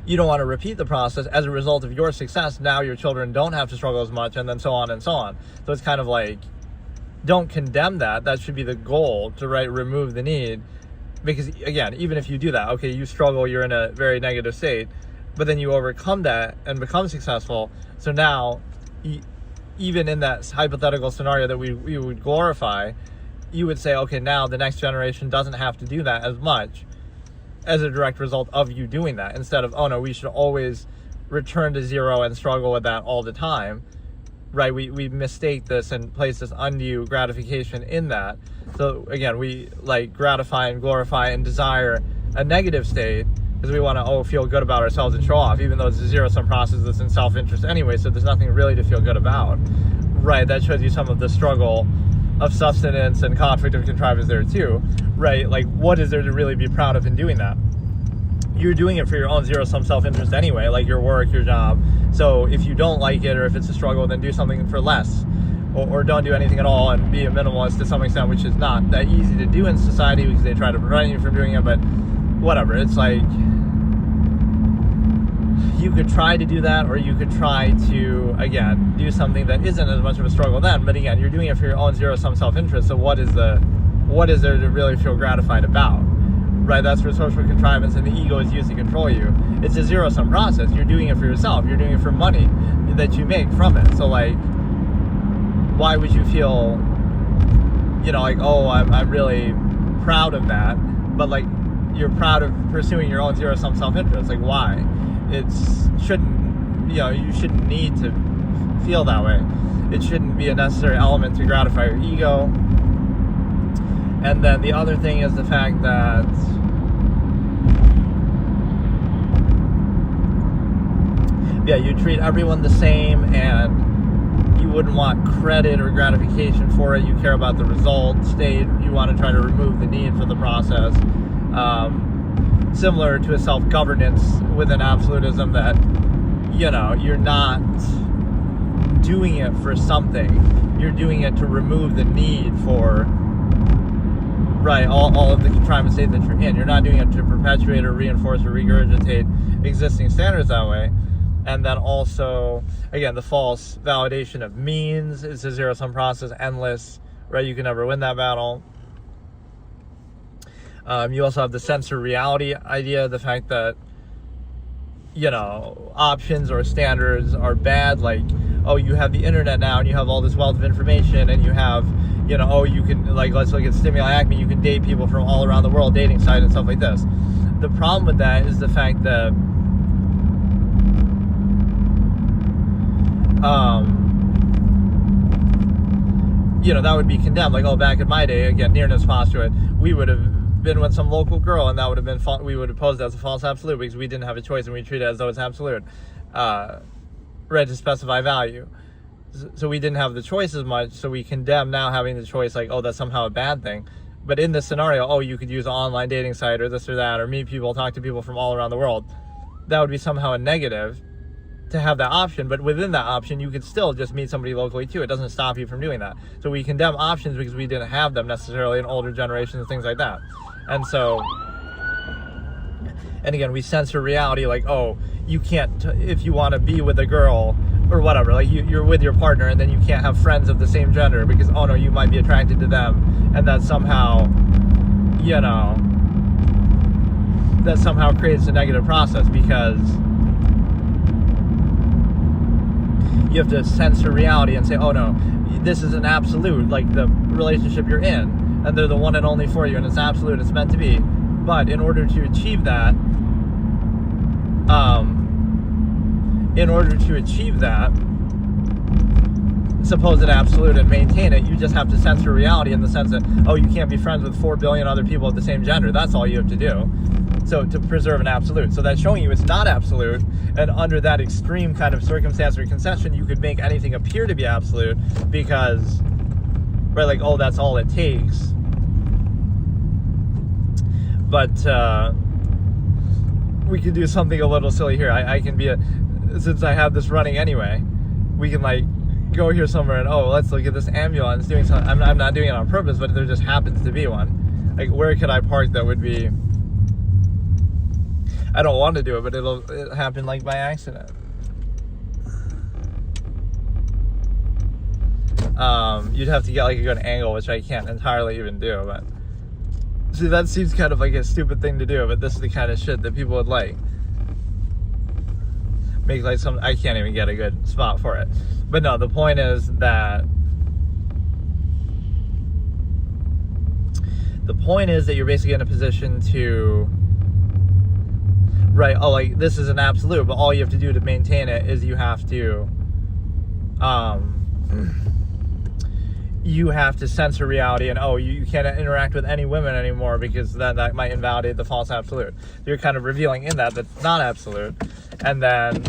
you don't want to repeat the process. As a result of your success, now your children don't have to struggle as much, and then so on and so on. So it's kind of like, don't condemn that. That should be the goal, to remove the need. Because again, even if you do that, okay, you struggle, you're in a very negative state, but then you overcome that and become successful. So now, even in that hypothetical scenario that we would glorify, you would say, okay, now the next generation doesn't have to do that as much as a direct result of you doing that, instead of, oh no, we should always return to zero and struggle with that all the time, right? We mistake this and place this undue gratification in that. So again, we like gratify and glorify and desire a negative state because we want to feel good about ourselves and show off, even though it's a zero-sum process that's in self-interest anyway, so there's nothing really to feel good about, right? That shows you some of the struggle of sustenance and conflict of contrivance there too, right? Like, what is there to really be proud of in doing that? You're doing it for your own zero-sum self-interest anyway, like your work, your job. So if you don't like it, or if it's a struggle, then do something for less, or don't do anything at all and be a minimalist to some extent, which is not that easy to do in society because they try to prevent you from doing it. But whatever, it's like, you could try to do that, or you could try to, again, do something that isn't as much of a struggle then. But again, you're doing it for your own zero-sum self-interest. So what is there to really feel gratified about, right? That's where social contrivance and the ego is used to control you. It's a zero-sum process. You're doing it for yourself. You're doing it for money that you make from it. So like, why would you feel, like, oh, I'm really proud of that, but like, you're proud of pursuing your own zero-sum self-interest? Like, why? You shouldn't need to feel that way. It shouldn't be a necessary element to gratify your ego. And then the other thing is the fact that you treat everyone the same, and you wouldn't want credit or gratification for it. You care about the result state. You want to try to remove the need for the process. Similar to a self-governance within absolutism, that, you're not doing it for something. You're doing it to remove the need for, right, all of the contrivance state that you're in. You're not doing it to perpetuate or reinforce or regurgitate existing standards that way. And then also, again, the false validation of means. It's a zero-sum process, endless, right? You can never win that battle. You also have the sense of reality idea, the fact that, options or standards are bad. Like, oh, you have the internet now, and you have all this wealth of information, and you have, you can, like, let's look at Stimuli Acme, you can date people from all around the world, dating sites and stuff like this. The problem with that is the fact that, that would be condemned. Like, oh, back in my day, again, nearness postulate, we would have been with some local girl, and that would have been we would have posed as a false absolute because we didn't have a choice, and we treat it as though it's absolute, right, to specify value. So we didn't have the choice as much, so we condemn now having the choice, like, oh, that's somehow a bad thing. But in this scenario, oh, you could use an online dating site or this or that, or meet people, talk to people from all around the world. That would be somehow a negative to have that option, but within that option, you could still just meet somebody locally too. It doesn't stop you from doing that. So we condemn options because we didn't have them necessarily in older generations and things like that. And so, and again, we censor reality, like, oh, you can't, if you want to be with a girl or whatever, like you're with your partner, and then you can't have friends of the same gender because, oh no, you might be attracted to them, and that somehow, that somehow creates a negative process because you have to censor reality and say, oh no, this is an absolute, like the relationship you're in, and they're the one and only for you, and it's absolute, it's meant to be. But in order to achieve that, supposed absolute and maintain it, you just have to censor reality in the sense that, oh, you can't be friends with 4 billion other people of the same gender. That's all you have to do. So to preserve an absolute. So that's showing you it's not absolute, and under that extreme kind of circumstance or concession, you could make anything appear to be absolute because, right, like, oh, that's all it takes. But we could do something a little silly here. I can be since I have this running anyway, we can like go here somewhere and, oh, let's look at this ambulance doing something. I'm not doing it on purpose, but there just happens to be one. Like, where could I park that would be, I don't want to do it, but it happened like by accident. You'd have to get like a good angle, which I can't entirely even do, but see, that seems kind of like a stupid thing to do, but this is the kind of shit that people would like. Make like some, I can't even get a good spot for it. But no, the point is that you're basically in a position to, right, oh, like, this is an absolute, but all you have to do to maintain it is you have to censor reality, and, oh, you can't interact with any women anymore because then that might invalidate the false absolute. You're kind of revealing in that that's not absolute. And then,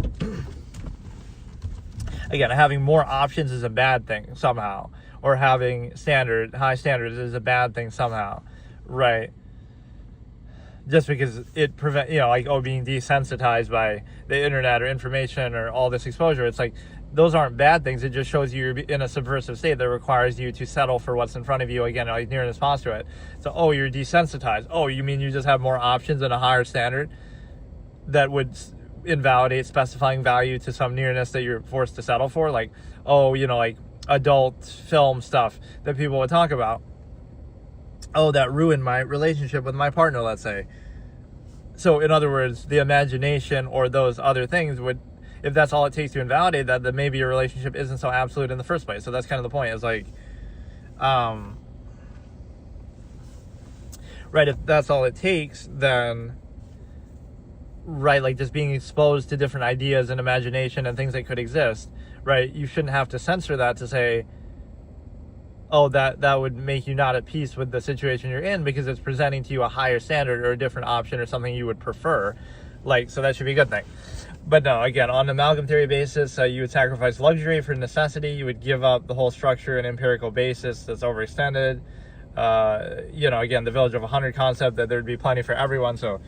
again, having more options is a bad thing somehow, or having high standards is a bad thing somehow, right? Just because it prevent, like, being desensitized by the internet or information or all this exposure, it's like, those aren't bad things. It just shows you're in a subversive state that requires you to settle for what's in front of you, again, like nearness postulate. So, you're desensitized. You mean you just have more options and a higher standard that would invalidate specifying value to some nearness that you're forced to settle for? Like, like adult film stuff that people would talk about. That ruined my relationship with my partner, let's say. So in other words, the imagination or those other things would, if that's all it takes to invalidate that, then maybe your relationship isn't so absolute in the first place. So that's kind of the point. It's like, right, if that's all it takes, then, right, like just being exposed to different ideas and imagination and things that could exist, right, you shouldn't have to censor that to say, that would make you not at peace with the situation you're in because it's presenting to you a higher standard or a different option or something you would prefer. Like, so that should be a good thing. But no, again, on an amalgam theory basis, you would sacrifice luxury for necessity. You would give up the whole structure and empirical basis that's overextended. Again, the village of 100 concept that there'd be plenty for everyone. So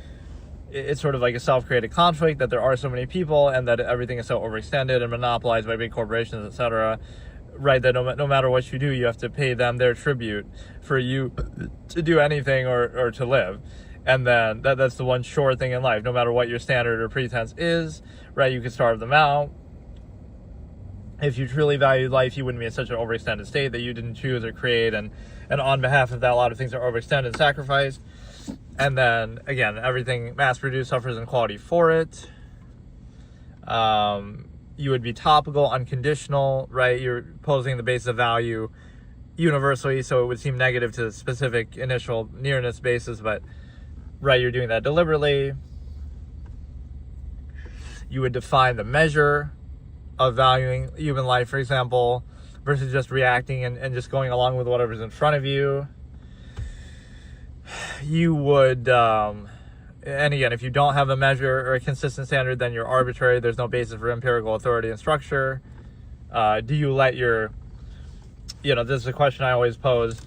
it's sort of like a self-created conflict that there are so many people and that everything is so overextended and monopolized by big corporations, etc. Right, that no matter what you do, you have to pay them their tribute for you to do anything or to live. And then that's the one sure thing in life. No matter what your standard or pretense is, right, you can starve them out. If you truly valued life, you wouldn't be in such an overextended state that you didn't choose or create. And on behalf of that, a lot of things are overextended and sacrificed. And then, again, everything mass-produced suffers inequality for it. You would be topical, unconditional, right? You're posing the basis of value universally, so it would seem negative to specific initial nearness basis, but, right, you're doing that deliberately. You would define the measure of valuing human life, for example, versus just reacting and just going along with whatever's in front of you. You would... and again, if you don't have a measure or a consistent standard, then you're arbitrary. There's no basis for empirical authority and structure. Do you let your, this is a question I always pose.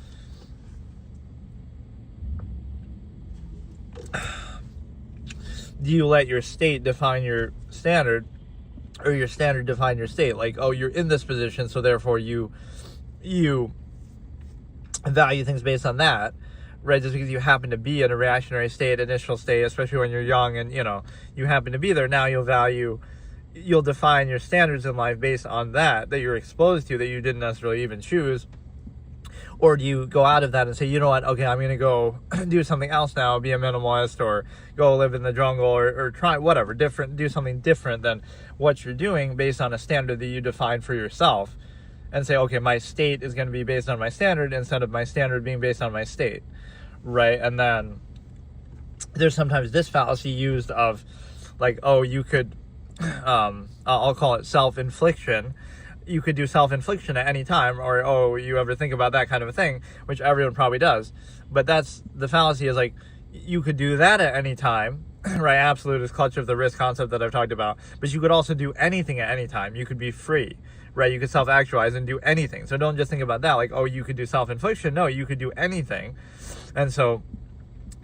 Do you let your state define your standard, or your standard define your state? Like, you're in this position, so therefore you value things based on that. Right, just because you happen to be in a reactionary state, initial state, especially when you're young and, you happen to be there, now you'll define your standards in life based on that you're exposed to, that you didn't necessarily even choose. Or do you go out of that and say, you know what, okay, I'm going to go do something else now, be a minimalist, or go live in the jungle, or try whatever, do something different than what you're doing based on a standard that you define for yourself, and say, okay, my state is going to be based on my standard instead of my standard being based on my state. Right, and then there's sometimes this fallacy used of, like, you could, I'll call it self-infliction. You could do self-infliction at any time, or, you ever think about that kind of a thing, which everyone probably does. But that's, the fallacy is, like, you could do that at any time, right? Absolutist clutch of the wrist concept that I've talked about. But you could also do anything at any time. You could be free, right? You could self-actualize and do anything. So don't just think about that, like, you could do self-infliction. No, you could do anything. And so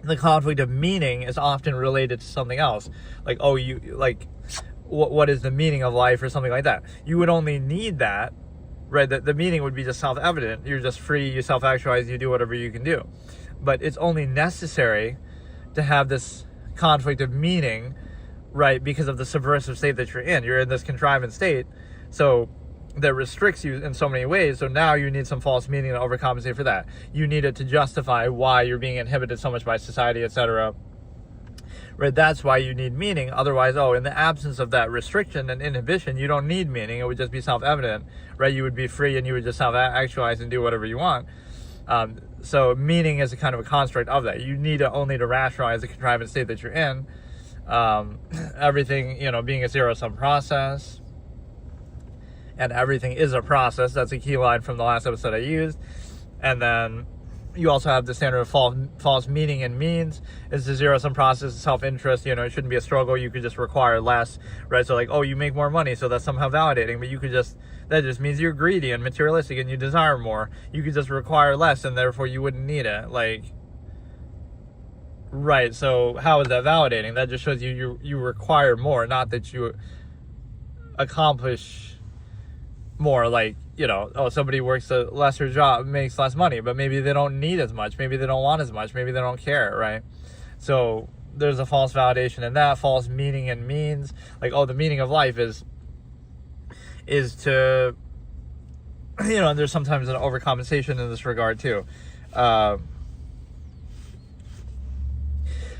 the conflict of meaning is often related to something else. Like, what is the meaning of life or something like that? You would only need that, right? The meaning would be just self-evident. You're just free, you self-actualize, you do whatever you can do. But it's only necessary to have this conflict of meaning, right? Because of the subversive state that you're in. You're in this contrivance state. So that restricts you in so many ways. So now you need some false meaning to overcompensate for that. You need it to justify why you're being inhibited so much by society, etc. Right? That's why you need meaning. Otherwise, in the absence of that restriction and inhibition, you don't need meaning. It would just be self-evident, right? You would be free and you would just self-actualize and do whatever you want. So meaning is a kind of a construct of that. You need it only to rationalize the contrivance state that you're in. Everything, being a zero-sum process. And everything is a process. That's a key line from the last episode I used. And then you also have the standard of false meaning and means. It's a zero-sum process, self-interest. It shouldn't be a struggle. You could just require less, right? So like, oh, you make more money, so that's somehow validating, but that just means you're greedy and materialistic and you desire more. You could just require less and therefore you wouldn't need it. Like, right, so how is that validating? That just shows you require more, not that you accomplish more. Like, somebody works a lesser job, makes less money, but maybe they don't need as much, maybe they don't want as much, maybe they don't care, right? So there's a false validation in that, false meaning and means. Like, oh, the meaning of life is to, and there's sometimes an overcompensation in this regard too.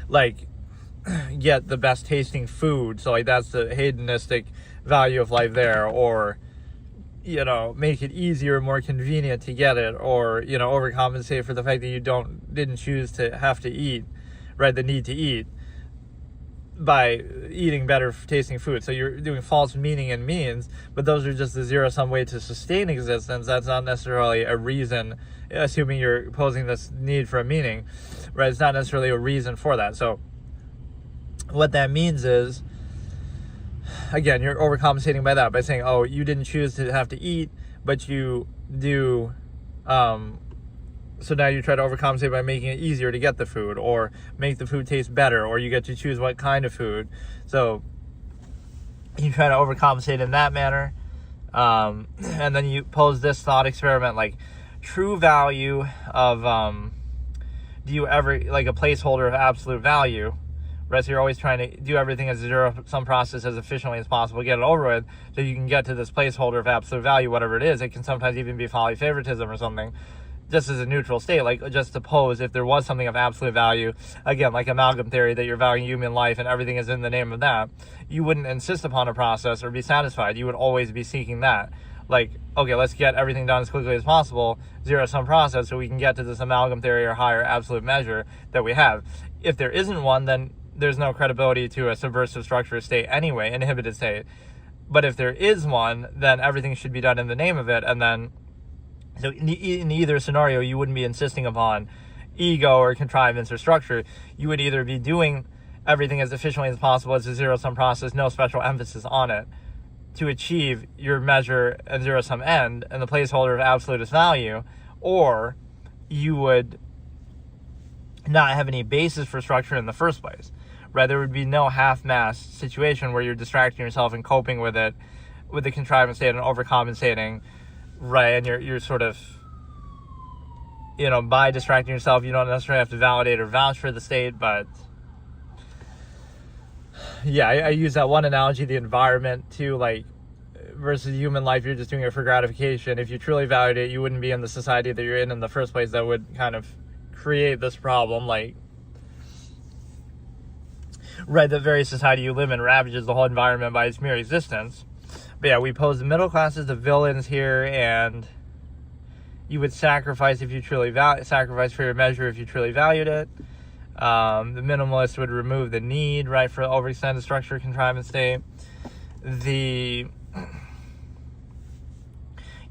Like, get the best tasting food, so like that's the hedonistic value of life there, or make it easier, more convenient to get it, or overcompensate for the fact that you didn't choose to have to eat, right, the need to eat, by eating better tasting food. So you're doing false meaning and means, but those are just the zero-sum way to sustain existence. That's not necessarily a reason, assuming you're posing this need for a meaning, right? It's not necessarily a reason for that. So what that means is, again, you're overcompensating by that, by saying, oh, you didn't choose to have to eat, but you do, so now you try to overcompensate by making it easier to get the food, or make the food taste better, or you get to choose what kind of food. So you try to overcompensate in that manner. And then you pose this thought experiment, like, true value of, do you ever, like a placeholder of absolute value, right? So you're always trying to do everything as a zero-sum process as efficiently as possible, get it over with, so you can get to this placeholder of absolute value, whatever it is. It can sometimes even be folly favoritism or something, just as a neutral state, like just to pose if there was something of absolute value, again, like amalgam theory, that you're valuing human life and everything is in the name of that, you wouldn't insist upon a process or be satisfied. You would always be seeking that. Like, okay, let's get everything done as quickly as possible, zero-sum process, so we can get to this amalgam theory or higher absolute measure that we have. If there isn't one, then there's no credibility to a subversive structure state anyway, inhibited state. But if there is one, then everything should be done in the name of it, and then, so in either scenario, you wouldn't be insisting upon ego or contrivance or structure. You would either be doing everything as efficiently as possible as a zero-sum process, no special emphasis on it, to achieve your measure and zero-sum end and the placeholder of absolutist value, or you would not have any basis for structure in the first place. Right? There would be no half-mass situation where you're distracting yourself and coping with it, with the contrivance state and overcompensating, right? And you're sort of, by distracting yourself, you don't necessarily have to validate or vouch for the state, but yeah, I use that one analogy, the environment, too, like, versus human life, you're just doing it for gratification. If you truly valued it, you wouldn't be in the society that you're in the first place that would kind of create this problem, like, right, the very society you live in ravages the whole environment by its mere existence. But yeah, we pose the middle class as the villains here, and you would sacrifice if you truly sacrifice for your measure if you truly valued it. The minimalist would remove the need, right, for overextended structure, contrivance state. The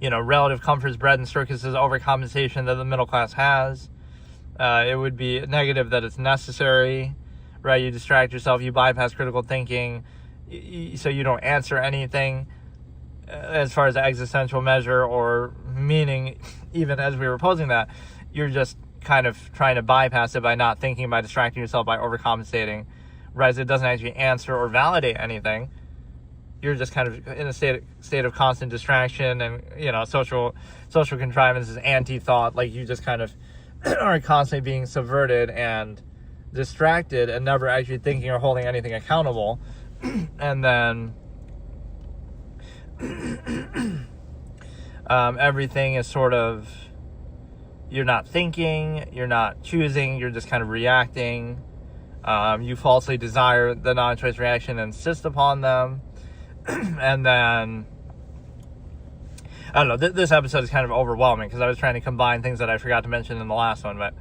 relative comforts, bread and circuses, overcompensation that the middle class has. It would be negative that it's necessary. Right, you distract yourself, you bypass critical thinking, so you don't answer anything as far as the existential measure or meaning. Even as we were posing that, you're just kind of trying to bypass it by not thinking, by distracting yourself, by overcompensating. Right, so it doesn't actually answer or validate anything. You're just kind of in a state of constant distraction, and social contrivance is anti-thought. Like, you just kind of are constantly being subverted and distracted and never actually thinking or holding anything accountable. And then everything is sort of, you're not thinking, you're not choosing, you're just kind of reacting. You falsely desire the non-choice reaction and insist upon them. And then, I don't know, this episode is kind of overwhelming because I was trying to combine things that I forgot to mention in the last one, but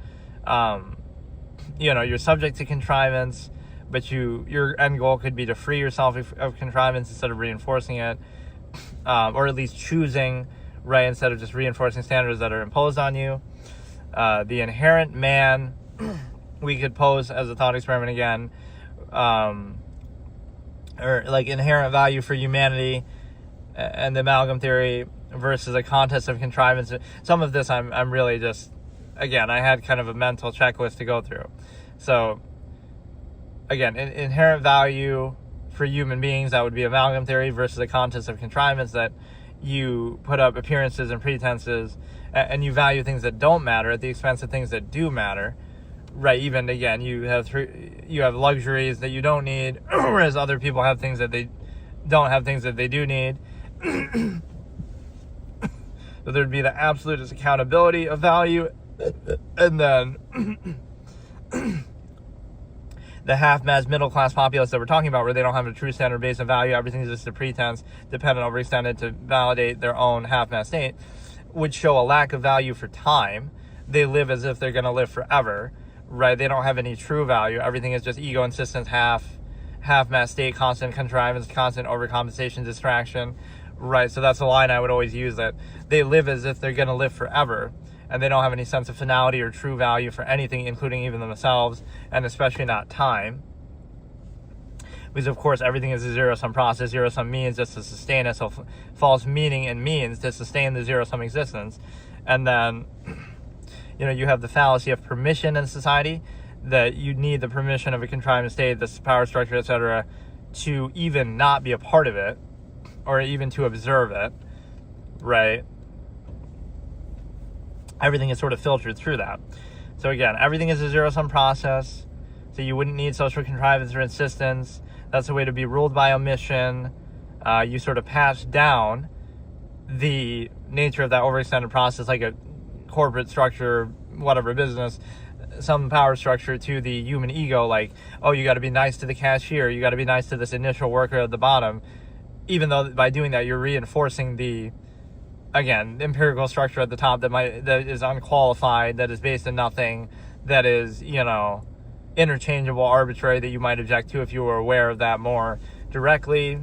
you're subject to contrivance, but your end goal could be to free yourself of contrivance instead of reinforcing it, or at least choosing, right, instead of just reinforcing standards that are imposed on you. The inherent man, we could pose as a thought experiment again, or like inherent value for humanity and the amalgam theory versus a contest of contrivance. Some of this I'm really just, again, I had kind of a mental checklist to go through. So again, inherent value for human beings, that would be amalgam theory, versus a contest of contrivance, that you put up appearances and pretenses and you value things that don't matter at the expense of things that do matter, right? Even, again, you have luxuries that you don't need, whereas other people have things that they don't have, things that they do need. So there'd be the absolutist accountability of value, and then the half-mass middle-class populace that we're talking about, where they don't have a true standard base of value, everything's just a pretense, dependent, overextended to validate their own half-mass state, would show a lack of value for time. They live as if they're going to live forever, right? They don't have any true value. Everything is just ego, insistence, half-mass state, constant contrivance, constant overcompensation, distraction, right? So that's the line I would always use, that they live as if they're going to live forever, and they don't have any sense of finality or true value for anything, including even themselves, and especially not time. Because, of course, everything is a zero-sum process. Zero-sum means just to sustain it, so false meaning and means to sustain the zero-sum existence. And then, you have the fallacy of permission in society, that you need the permission of a contrived state, this power structure, etc., to even not be a part of it, or even to observe it, right? Everything is sort of filtered through that. So again, everything is a zero-sum process, so you wouldn't need social contrivance or insistence. That's a way to be ruled by omission. You sort of pass down the nature of that overextended process, like a corporate structure, whatever, business, some power structure, to the human ego, like, oh, you got to be nice to the cashier, you got to be nice to this initial worker at the bottom, even though by doing that you're reinforcing the, again, empirical structure at the top that is unqualified, that is based in nothing, that is, interchangeable, arbitrary, that you might object to if you were aware of that more directly,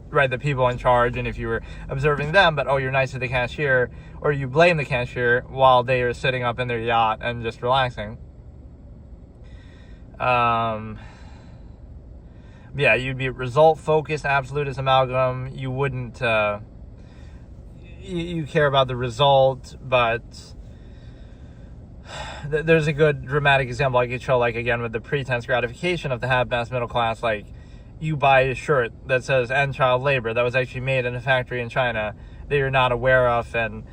right? The people in charge, and if you were observing them, but, oh, you're nice to the cashier, or you blame the cashier while they are sitting up in their yacht and just relaxing. Yeah, you'd be result-focused, absolutist amalgam. You wouldn't, you care about the result, but there's a good dramatic example I could show, like, again, with the pretense gratification of the half-mass middle class. Like, you buy a shirt that says end child labor, that was actually made in a factory in China that you're not aware of, and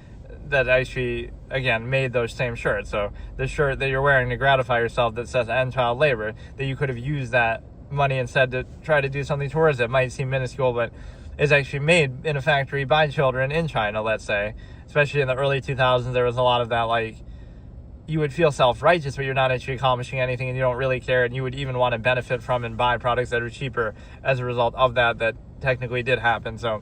that actually, again, made those same shirts. So the shirt that you're wearing to gratify yourself that says end child labor, that you could have used that money instead to try to do something towards it, might seem minuscule, but is actually made in a factory by children in China, let's say. Especially in the early 2000s, there was a lot of that, like, you would feel self-righteous, but you're not actually accomplishing anything, and you don't really care, and you would even want to benefit from and buy products that are cheaper as a result of that technically did happen. So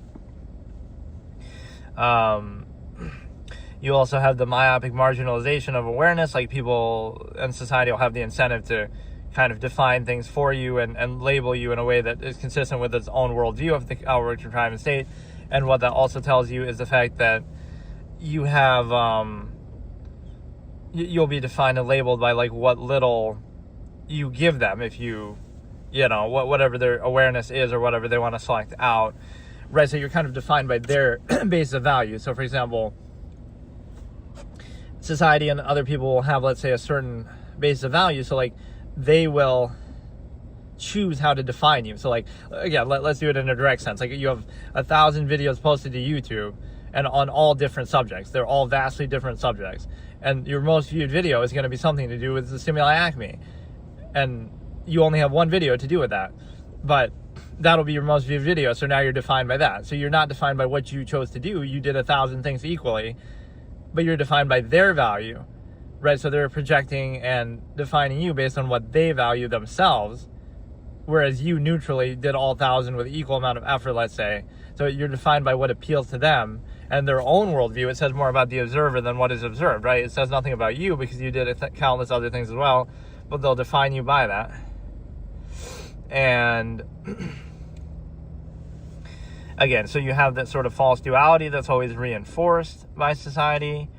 you also have the myopic marginalization of awareness, like people and society will have the incentive to kind of define things for you and label you in a way that is consistent with its own worldview of the outward contrivance state. And what that also tells you is the fact that you have you'll be defined and labeled by, like, what little you give them, if whatever their awareness is or whatever they want to select out, right? So you're kind of defined by their base of value. So, for example, society and other people will have, let's say, a certain base of value, so, like, they will choose how to define you. So, like, again, let's do it in a direct sense. Like, you have 1,000 videos posted to YouTube, and on all different subjects. They're all vastly different subjects. And your most viewed video is going to be something to do with the stimuli acme. And you only have one video to do with that. But that'll be your most viewed video, so now you're defined by that. So you're not defined by what you chose to do. You did 1,000 things equally, but you're defined by their value, right? So they're projecting and defining you based on what they value themselves, whereas you neutrally did all 1,000 with equal amount of effort, let's say. So you're defined by what appeals to them and their own worldview. It says more about the observer than what is observed, right? It says nothing about you because you did countless other things as well, but they'll define you by that. And again, so you have that sort of false duality that's always reinforced by society.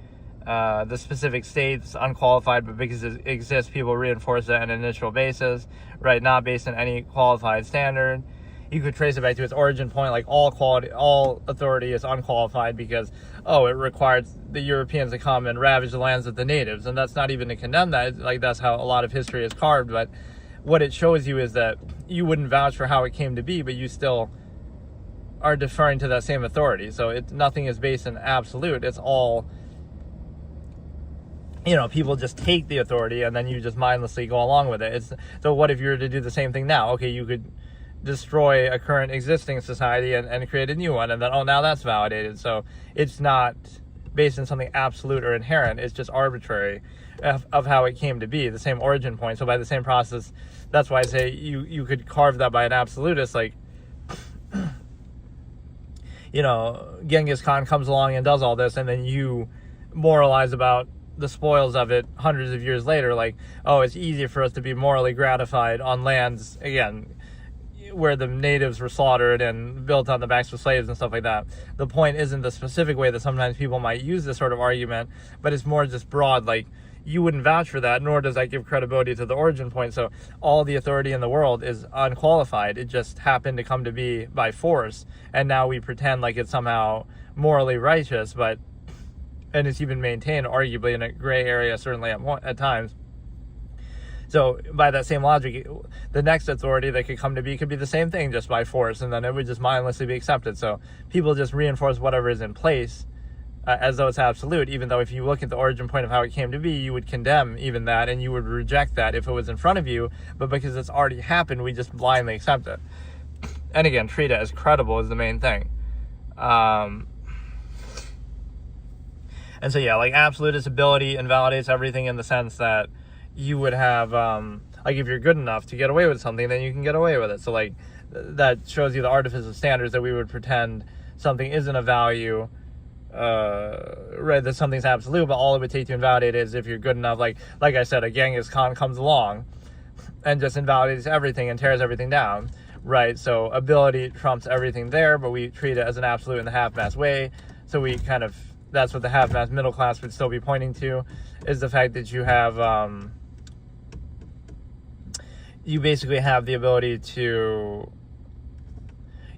The specific state's unqualified, but because it exists, people reinforce it on an initial basis, right? Not based on any qualified standard. You could trace it back to its origin point, like all authority is unqualified because, it required the Europeans to come and ravage the lands of the natives. And that's not even to condemn that. Like, that's how a lot of history is carved. But what it shows you is that you wouldn't vouch for how it came to be, but you still are deferring to that same authority. So nothing is based in absolute. It's all, people just take the authority and then you just mindlessly go along with it. So what if you were to do the same thing now? Okay, you could destroy a current existing society and create a new one, and then now that's validated. So it's not based on something absolute or inherent. It's just arbitrary of how it came to be, the same origin point. So by the same process, that's why I say you could carve that by an absolutist. Like, Genghis Khan comes along and does all this, and then you moralize about the spoils of it hundreds of years later. Like, it's easy for us to be morally gratified on lands, again, where the natives were slaughtered and built on the backs of slaves and stuff like that. The point isn't the specific way that sometimes people might use this sort of argument, but it's more just broad. Like, you wouldn't vouch for that, nor does that give credibility to the origin point. So all the authority in the world is unqualified. It just happened to come to be by force, and now we pretend like it's somehow morally righteous, and it's even maintained arguably in a gray area, certainly at times. So by that same logic, the next authority that could come to be could be the same thing, just by force, and then it would just mindlessly be accepted. So people just reinforce whatever is in place as though it's absolute, even though if you look at the origin point of how it came to be, you would condemn even that, and you would reject that if it was in front of you. But because it's already happened, we just blindly accept it. And again, treat it as credible is the main thing. And so, like, absolutist ability invalidates everything in the sense that you would have, like, if you're good enough to get away with something, then you can get away with it. So, like, that shows you the artifice of standards, that we would pretend something isn't a value, right, that something's absolute, but all it would take to invalidate it is if you're good enough. Like I said, a Genghis Khan comes along and just invalidates everything and tears everything down, right? So ability trumps everything there, but we treat it as an absolute in the half-mass way. So we that's what the half-mass middle class would still be pointing to, is the fact that you have, you basically have the ability to,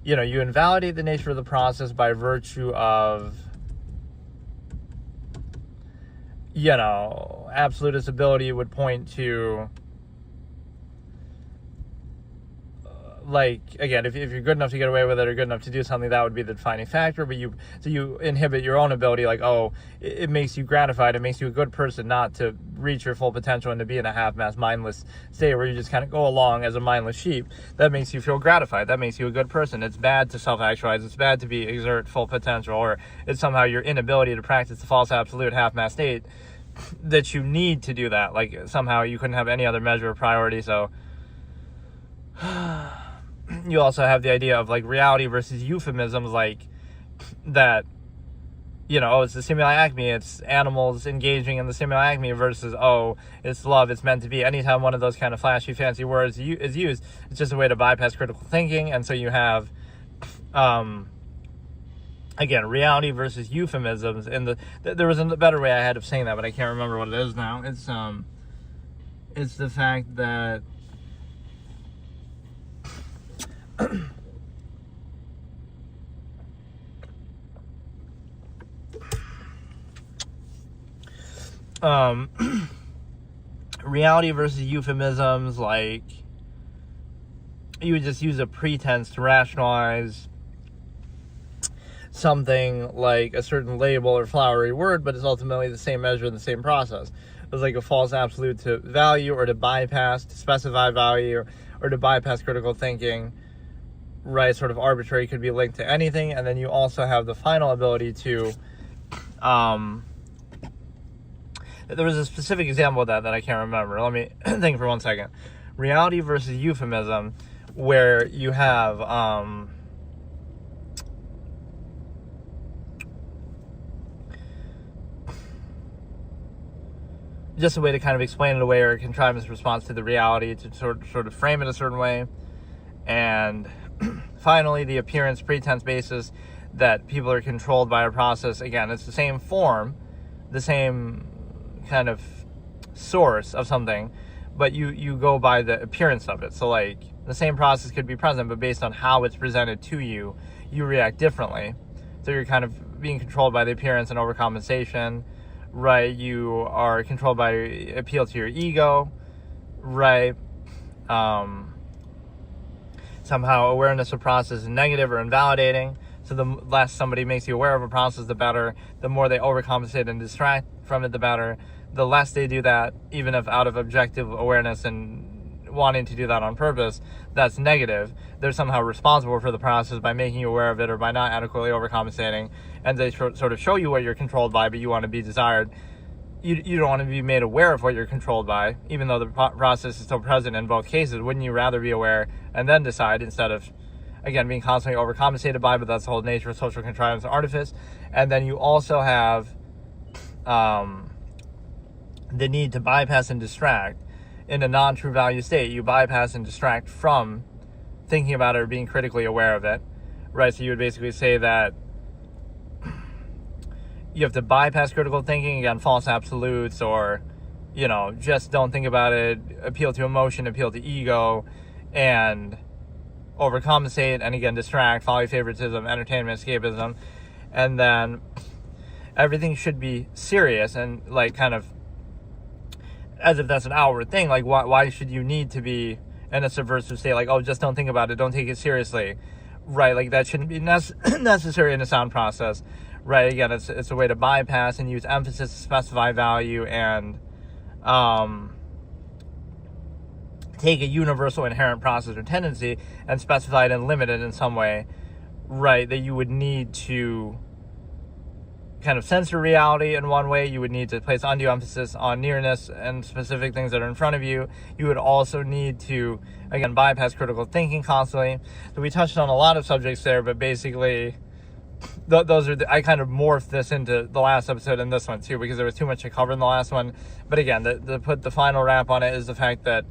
you invalidate the nature of the process by virtue of, absolutist ability would point to, like, again, if you're good enough to get away with it or good enough to do something, that would be the defining factor. But you inhibit your own ability, like, it makes you gratified, it makes you a good person not to reach your full potential and to be in a half-mass mindless state where you just kind of go along as a mindless sheep. That makes you feel gratified, that makes you a good person. It's bad to self-actualize, it's bad to exert full potential, or it's somehow your inability to practice the false absolute half-mass state that you need to do that. Like, somehow you couldn't have any other measure of priority. So you also have the idea of, like, reality versus euphemisms, like that, it's the simulacme, it's animals engaging in the simulacme versus, it's love, it's meant to be. Anytime one of those kind of flashy, fancy words is used, it's just a way to bypass critical thinking. And so you have, again, reality versus euphemisms. And there was a better way I had of saying that, but I can't remember what it is now. It's the fact that reality versus euphemisms, like, you would just use a pretense to rationalize something like a certain label or flowery word, but it's ultimately the same measure in the same process. It's like a false absolute to value, or to bypass, to specify value, or to bypass critical thinking, right? Sort of arbitrary, could be linked to anything. And then you also have the final ability to, there was a specific example of that I can't remember. Let me think for 1 second. Reality versus euphemism, where you have, just a way to kind of explain it away, or contrive its response to the reality, to sort of frame it a certain way. And finally, the appearance pretense basis, that people are controlled by a process. Again, it's the same form, the same kind of source of something, but you go by the appearance of it. So like the same process could be present, but based on how it's presented to you, you react differently. So you're kind of being controlled by the appearance and overcompensation, right? You are controlled by appeal to your ego, right? Somehow awareness of process is negative or invalidating. So the less somebody makes you aware of a process, the better. The more they overcompensate and distract from it, the better. The less they do that, even if out of objective awareness and wanting to do that on purpose, that's negative. They're somehow responsible for the process by making you aware of it or by not adequately overcompensating, and they sort of show you what you're controlled by, but you want to be desired. You don't want to be made aware of what you're controlled by, even though the process is still present in both cases. Wouldn't you rather be aware and then decide, instead of, again, being constantly overcompensated by? But that's the whole nature of social contrivance and artifice. And then you also have the need to bypass and distract. In a non-true value state, you bypass and distract from thinking about it or being critically aware of it, right? So you would basically say that you have to bypass critical thinking, again, false absolutes, or, just don't think about it, appeal to emotion, appeal to ego, and overcompensate, and again, distract, folly, favoritism, entertainment, escapism. And then everything should be serious and like kind of as if that's an outward thing. Like, why should you need to be in a subversive state? Like, oh, just don't think about it, don't take it seriously, right? Like, that shouldn't be necessary in a sound process, right? Again, it's a way to bypass and use emphasis to specify value and take a universal inherent process or tendency and specify it and limit it in some way, right? That you would need to kind of censor reality in one way. You would need to place undue emphasis on nearness and specific things that are in front of you. You would also need to, again, bypass critical thinking constantly. So we touched on a lot of subjects there, but basically those are I kind of morphed this into the last episode and this one too, because there was too much to cover in the last one. But again, to put the final wrap on it is the fact that,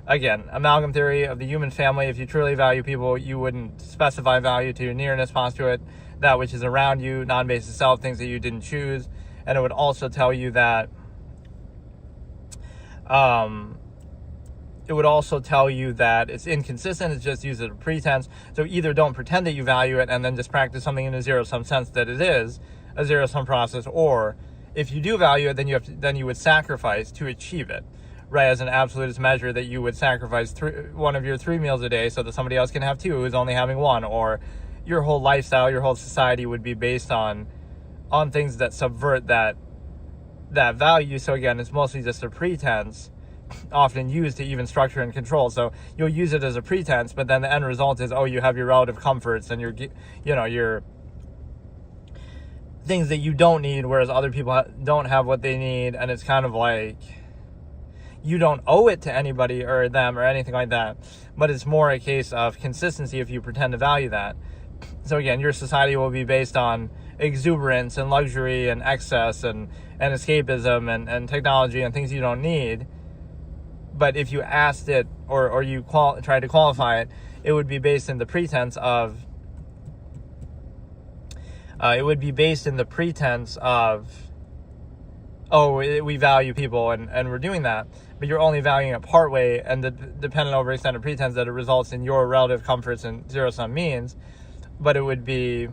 again, amalgam theory of the human family. If you truly value people, you wouldn't specify value to your nearness postulate, that which is around you, non-basis self, things that you didn't choose. And it would also tell you that it's inconsistent. It's just used as a pretense. So either don't pretend that you value it and then just practice something in a zero-sum sense that it is a zero-sum process, or if you do value it, then you would sacrifice to achieve it, right? As an absolutist measure, that you would sacrifice one of your 3 meals a day so that somebody else can have 2 who's only having 1, or your whole lifestyle, your whole society would be based on things that subvert that value. So again, it's mostly just a pretense, often used to even structure and control. So you'll use it as a pretense, but then the end result is, oh, you have your relative comforts and your things that you don't need, whereas other people don't have what they need. And it's kind of like, you don't owe it to anybody or them or anything like that, but it's more a case of consistency if you pretend to value that. So again, your society will be based on exuberance and luxury and excess and escapism and technology and things you don't need. But if you asked it or you tried to qualify it, it would be based in the pretense of we value people and we're doing that, but you're only valuing it part way, and dependent over extended pretense that it results in your relative comforts and zero-sum means. But it would be,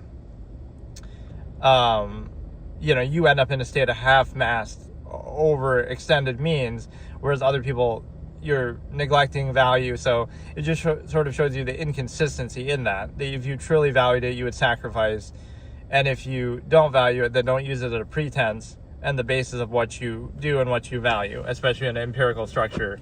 you end up in a state of half-mast over extended means, whereas other people, you're neglecting value. So it just sort of shows you the inconsistency in that if you truly valued it, you would sacrifice. And if you don't value it, then don't use it as a pretense and the basis of what you do and what you value, especially in an empirical structure